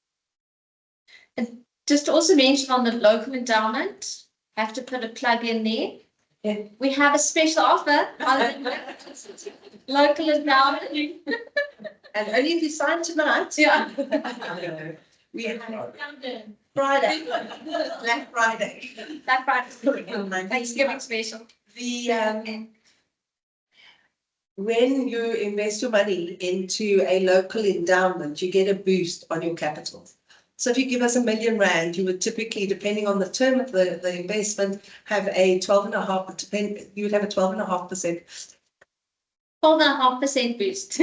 And just to also mention on the local endowment, I have to put a plug in there. Yeah. We have a special offer on the local endowment. And only if you sign tonight. Yeah. We have Friday, Black Friday. That Friday, Thanksgiving special. When you invest your money into a local endowment, you get a boost on your capital. So if you give us R1 million, you would typically, depending on the term of the investment, have a 12.5%, you would have a 12.5%. 12.5% boost.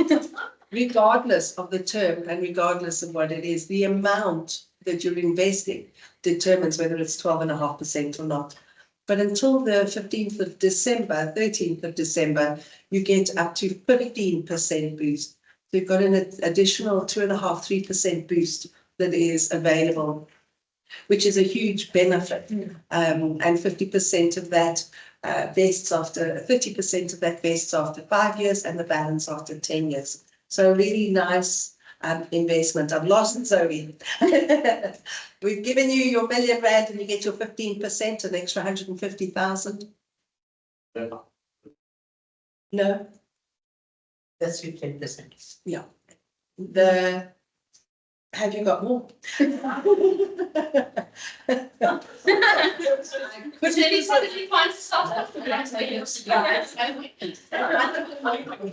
Regardless of the term and regardless of what it is, the amount that you're investing determines whether it's 12.5% or not. But until the 15th of December, 13th of December, you get up to 15% boost. So you've got an additional 2.5–3% boost that is available, which is a huge benefit. And 50% of that vests after 30% of that vests after 5 years, and the balance after 10 years. So a really nice investment. I've lost Zoe. We've given you your R1 million and you get your 15%, an extra 150,000. No, That's 15%. yeah. Have you got more? Which really probably finds stuff.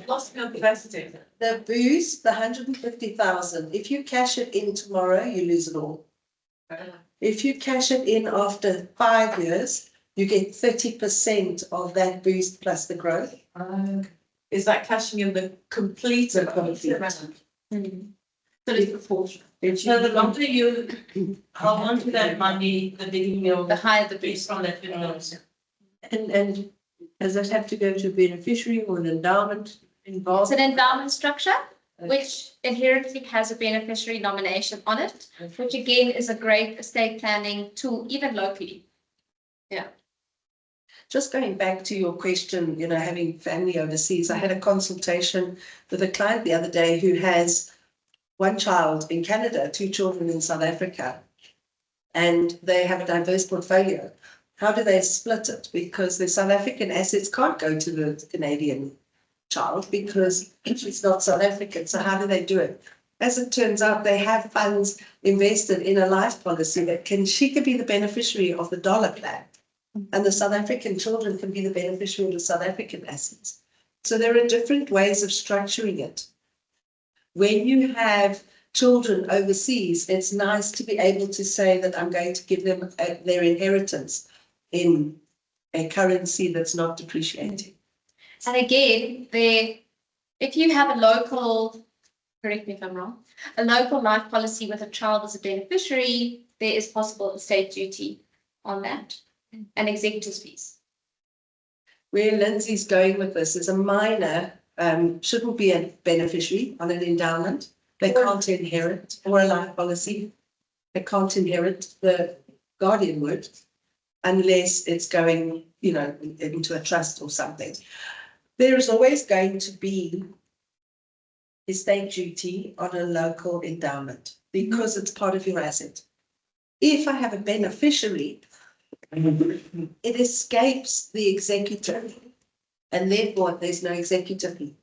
Lost capacity. The boost, the 150,000, if you cash it in tomorrow, you lose it all. If you cash it in after 5 years, you get 30% of that boost plus the growth. is that cashing in the complete The amount? complete. So it's proportional. So the longer you hold on to that money, the bigger your. The higher the base boost. from that $20. And does that have to go to a beneficiary or an endowment involved? It's an endowment structure, which inherently has a beneficiary nomination on it, which again is a great estate planning tool, even locally. Just going back to your question, you know, having family overseas, I had a consultation with a client the other day who has one child in Canada, two children in South Africa, and they have a diverse portfolio. How do they split it? Because the South African assets can't go to the Canadian child because she's not South African. So how do they do it? As it turns out, they have funds invested in a life policy that she could be the beneficiary of the dollar plan. And the South African children can be the beneficiary of the South African assets. So there are different ways of structuring it. When you have children overseas, it's nice to be able to say that I'm going to give them their inheritance in a currency that's not depreciating. And again, if you have a local, correct me if I'm wrong, a local life policy with a child as a beneficiary, there is possible estate duty on that and executor's fees. Where Lindsay's going with this is a minor shouldn't be a beneficiary on an endowment. They can't inherit, or a life policy. They can't inherit, the guardian would, unless it's going, you know, into a trust or something. There is always going to be estate duty on a local endowment because it's part of your asset. If I have a beneficiary, it escapes the executor, and therefore there's no executor fee.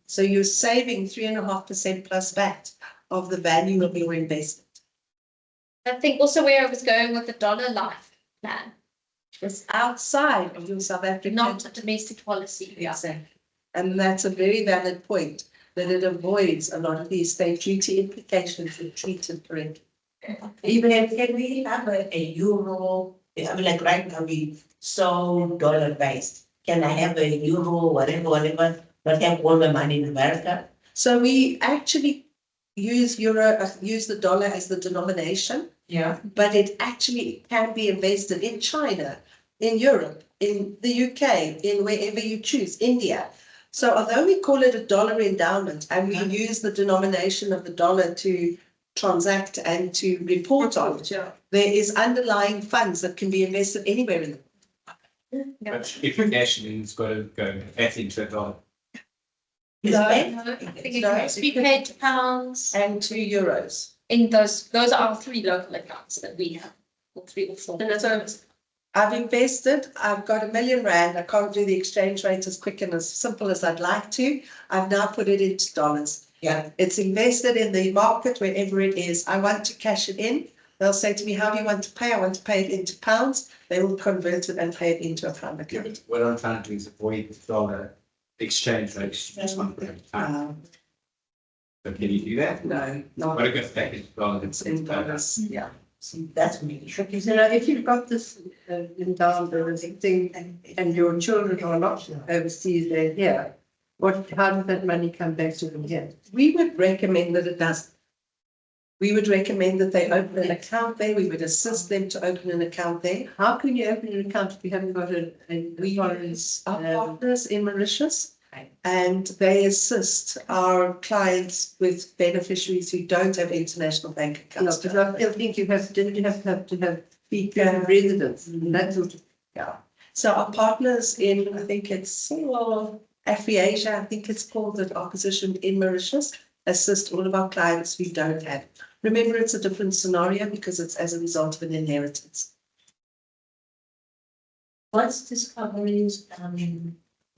So you're saving 3.5% plus VAT of the value of your investment. I think also where I was going with the dollar life plan, It's outside of your South African. not a domestic policy. Exactly. And that's a very valid point, that it avoids a lot of the estate duty implications if treated correctly. Even can we have a euro? I mean, like right now we so dollar based. Can I have a euro, whatever, not have all my money in America? So we actually use the dollar as the denomination, Yeah. but it actually can be invested in China, in Europe, in the UK, in wherever you choose, India. So although we call it a dollar endowment and we use the denomination of the dollar to transact and to report on, there is underlying funds that can be invested anywhere in the world. But if you're cashing in, it's got to go back into a dollar. No, I think it can be paid to pounds. and €2. In those are our three local accounts that we have, or three or four. So I've invested, I've got R1 million. I can't do the exchange rate as quick and as simple as I'd like to. I've now put it into dollars. Yeah. It's invested in the market wherever it is. I want to cash it in. They'll say to me, how do you want to pay? I want to pay it into pounds. They will convert it and pay it into a pound account. What I'm trying to do is avoid the dollar exchange rate. Just one thing. So can you do that? No, not What a good package dollar. it's in dollars. Yeah. See, that's really tricky. You know, if you've got this endowment thing and your children are not overseas, they're here, how does that money come back to them here? We would recommend that it does. We would recommend that they open an account there. We would assist them to open an account there. How can you open an account if you haven't got a We foreign? use our partners in Mauritius, and they assist our clients with beneficiaries who don't have international bank accounts. Because I still think you have to have FICA residence, and that sort of. Yeah. So our partners in, I think it's Afri-Asia, I think it's called, that are positioned in Mauritius, assist all of our clients who don't have. Remember, it's a different scenario because it's as a result of an inheritance. What's Discovery's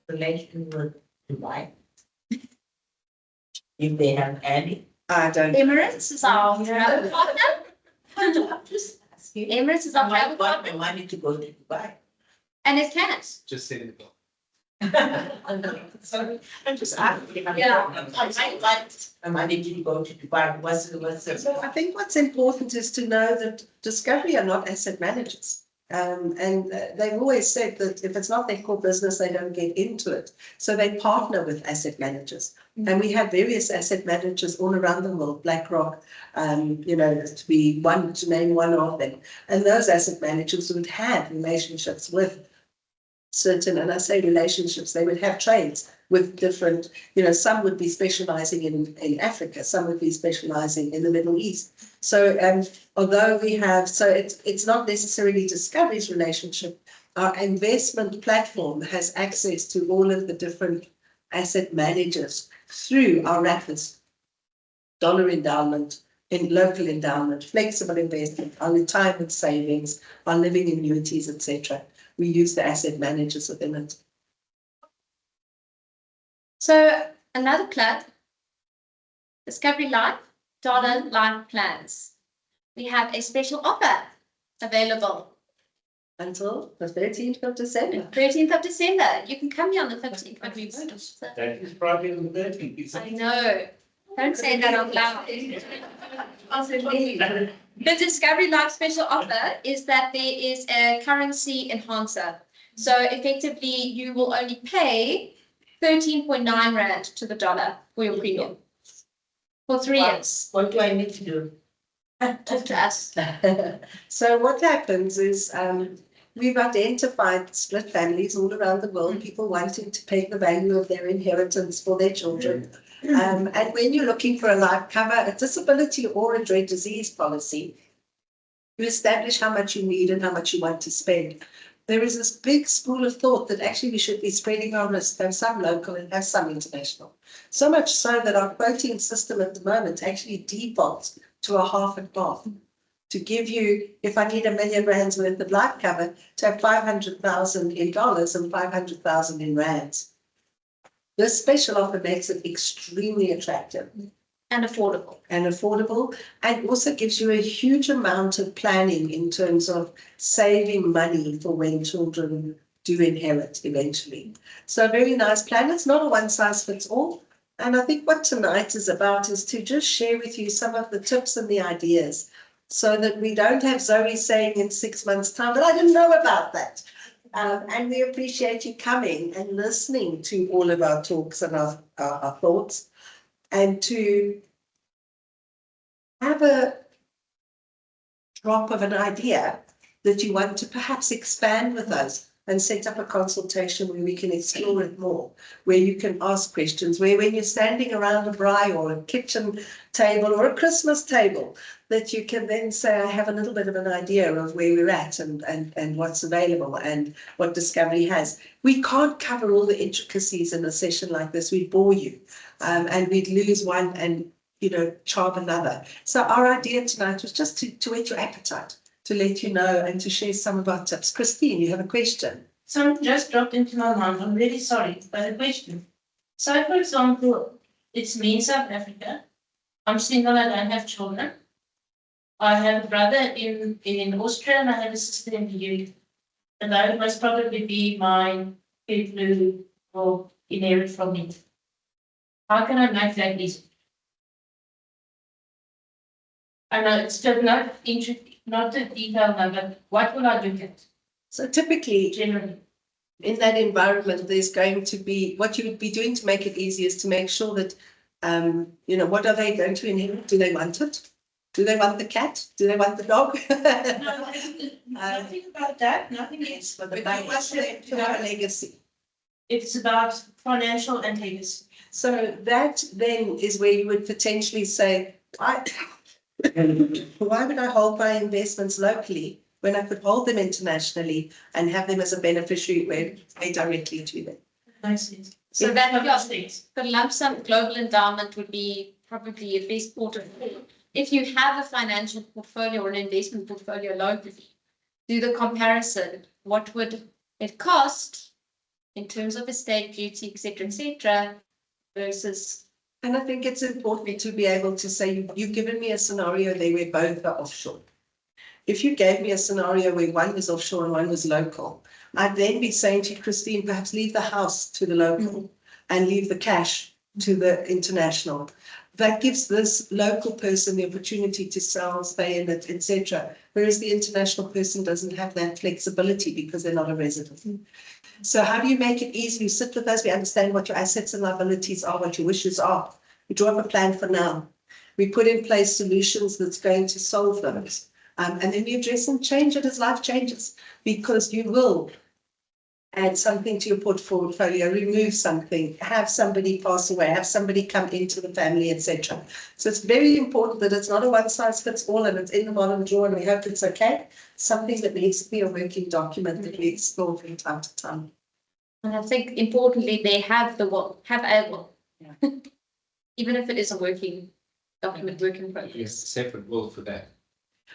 relation with Dubai? If they have any? I don't. Emirates is our travel partner. Just asking. Emirates is I our might travel want partner, my money to go to Dubai. and it can. Just send it. So I'm just asking. Yeah. I might want my money to go to Dubai. What's So I think what's important is to know that Discovery are not asset managers. They've always said that if it's not their core business, they don't get into it. So they partner with asset managers. And we have various asset managers all around the world, BlackRock, to name one of them. And those asset managers would have relationships with certain, and I say relationships, they would have trades with different, some would be specializing in Africa, some would be specializing in the Middle East. So although we have, so it's not necessarily Discovery's relationship, our investment platform has access to all of the different asset managers through our wrappers, dollar endowment, in local endowment, flexible investment, our retirement savings, our living annuities, etc. We use the asset managers within it. So another club, Discovery Life, Dollar Life Plans. We have a special offer available Until the 13th of December. 13th of December. You can come here on the 15th, but we won't. That is Friday on the 13th. I know. Don't say that out loud. The Discovery Life special offer is that there is a currency enhancer. So effectively, you will only pay 13.9 Rand to the dollar for your premium for 3 years. What do I need to do? Talk to us. So what happens is we've identified split families all around the world, people wanting to pay the value of their inheritance for their children. And when you're looking for a life cover, a disability or a dread disease policy, you establish how much you need and how much you want to spend. There is this big school of thought that actually we should be spreading our risk, have some local and have some international. So much so that our quoting system at the moment actually defaults to a half and half. To give you, if I need R1 million worth of life cover, to have 500,000 in dollars and 500,000 in rands. This special offer makes it extremely attractive. And affordable. And also gives you a huge amount of planning in terms of saving money for when children do inherit eventually. So a very nice plan. It's not a one size fits all. And I think what tonight is about is to just share with you some of the tips and the ideas so that we don't have Zoe saying in 6 months' time, but I didn't know about that. And we appreciate you coming and listening to all of our talks and our thoughts, and to have a drop of an idea that you want to perhaps expand with us and set up a consultation where we can explore it more, where you can ask questions, where when you're standing around a braai or a kitchen table or a Christmas table, that you can then say, I have a little bit of an idea of where we're at and what's available and what Discovery has. We can't cover all the intricacies in a session like this. We'd bore you and we'd lose one and, charm another. So our idea tonight was just to whet your appetite, to let you know and to share some of our tips. Christine, you have a question? Something just dropped into my mind. I'm really sorry, but a question. So, for example, it's me in South Africa. I'm single, I don't have children. I have a brother in Austria and I have a sister in the UK. And that would most probably be my kid who will inherit from me. How can I make that easy? I know it's still not the detail now, but what will I look at So typically, generally? in that environment, there's going to be, what you would be doing to make it easy is to make sure that, what are they going to inherit? Do they want it? Do they want the cat? Do they want the dog? No, nothing about that. Nothing else. But they want them to have a legacy. It's about financial and legacy. So that then is where you would potentially say, why would I hold my investments locally when I could hold them internationally and have them as a beneficiary where they directly to them? Makes sense. So that those things. the lump sum global endowment would be probably a best portfolio. If you have a financial portfolio or an investment portfolio locally, do the comparison. What would it cost in terms of estate duty, etc., versus. And I think it's important to be able to say, you've given me a scenario there where both are offshore. If you gave me a scenario where one was offshore and one was local, I'd then be saying to you, Christine, perhaps leave the house to the local and leave the cash to the international. that gives this local person the opportunity to sell, stay in it, etc. Whereas the international person doesn't have that flexibility because they're not a resident. So how do you make it easy? You sit with us, we understand what your assets and liabilities are, what your wishes are. We draw up a plan for now. We put in place solutions that's going to solve those. And then we address and change it as life changes, because you will add something to your portfolio, remove something, have somebody pass away, have somebody come into the family, etc. So it's very important that it's not a one size fits all and it's in the bottom drawer and we hope it's okay. Something that needs to be a working document that we explore from time to time. And I think importantly, they have the will, have a will. Yeah. Even if it is a working document, work in You have a progress. separate will for that,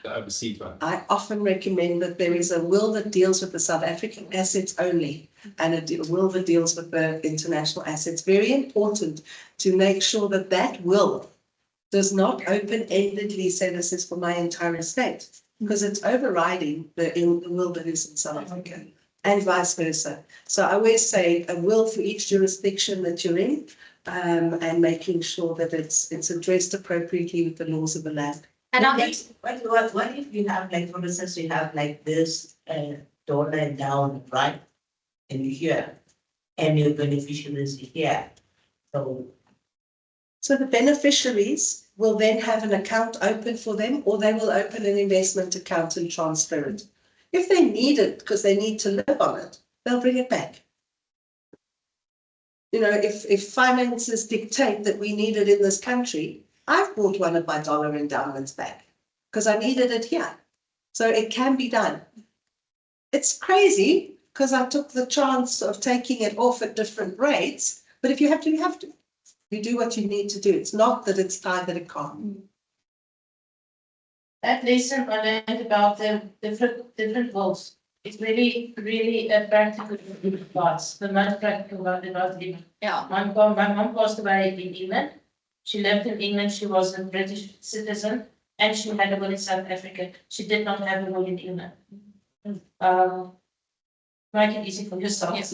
the overseas one. I often recommend that there is a will that deals with the South African assets only and a will that deals with the international assets. Very important to make sure that that will does not open-endedly say this is for my entire estate, because it's overriding the will that is in South Africa and vice versa. So I always say a will for each jurisdiction that you're in, and making sure that it's addressed appropriately with the laws of the land. And I'll What if you have, like, for instance, you have like this dollar down, right? And here, and your beneficiaries here. So the beneficiaries will then have an account open for them, or they will open an investment account and transfer it. If they need it because they need to live on it, they'll bring it back. You know, if finances dictate that we need it in this country, I've bought one of my dollar endowments back because I needed it here. So it can be done. It's crazy because I took the chance of taking it off at different rates, but if you have to, you have to. You do what you need to do. It's not that it's tied that it can't. That lesson I learned about the different wills. It's really, really a practical advice, the most practical about it. yeah. My mom passed away in England. She lived in England. She was a British citizen and she had a will in South Africa. She did not have a will in England. Make it easy for yourself. Yes.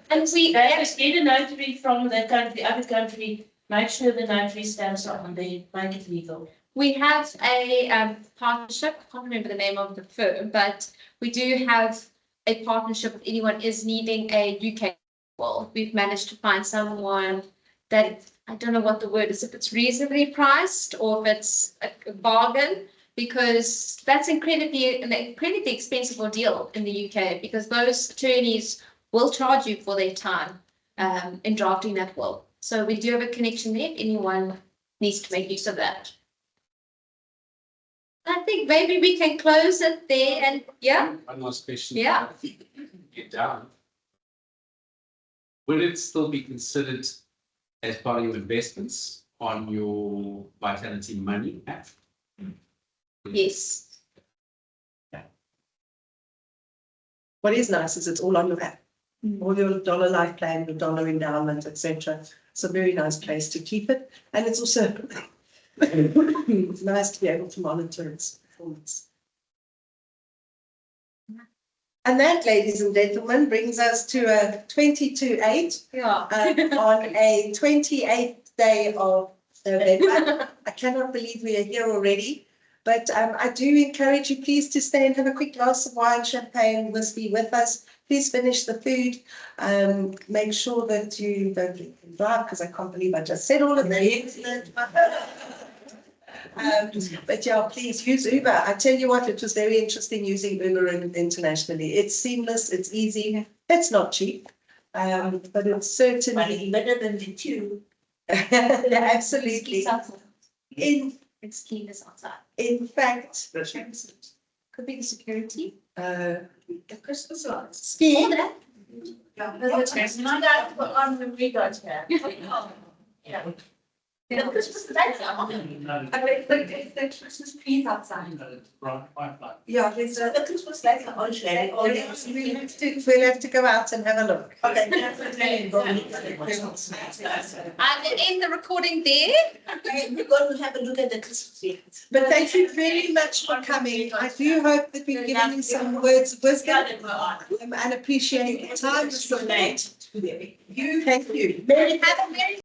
And we Get a notary from that country, other country, make sure the notary stamps are on there, make it legal. We have a partnership, I can't remember the name of the firm, but we do have a partnership if anyone is needing a UK will. We've managed to find someone that, I don't know what the word is, if it's reasonably priced or if it's a bargain, because that's an incredibly expensive ordeal in the UK, because those attorneys will charge you for their time in drafting that will. So we do have a connection there if anyone needs to make use of that. I think maybe we can close it there and yeah. One last question. Yeah. Get down. Will it still be considered as part of your investments on your Vitality Money app? Yes. What is nice is it's all on your app. All your dollar life plan, your dollar endowment, etc. It's a very nice place to keep it. And it's also it's nice to be able to monitor its performance. And that, ladies and gentlemen, brings us to a 22/8 Yeah. on a 28th day of November. I cannot believe we are here already. But I do encourage you, please, to stay and have a quick glass of wine, champagne, whiskey with us. Please finish the food. Make sure that you don't drink and drive, because I can't believe I just said all of that. But yeah, please use Uber. I tell you what, it was very interesting using Uber internationally. It's seamless, it's easy, it's not cheap, but it's certainly better than the tube. Yeah, absolutely. It's clean as outside. In fact, Could be the security. the Christmas lights. skiing. That. On the regards here. Yeah. The Christmas lights are on. I mean, the Christmas trees outside. Yeah, there's The Christmas lights are on, Sherry. Oh, yes. We'll have to go out and have a look. Okay. I'm going to end the recording there. We're going to have a look at the Christmas lights. But thank you very much for coming. I do hope that we've given you some words of wisdom and appreciate the time. So late. Thank you. Have a very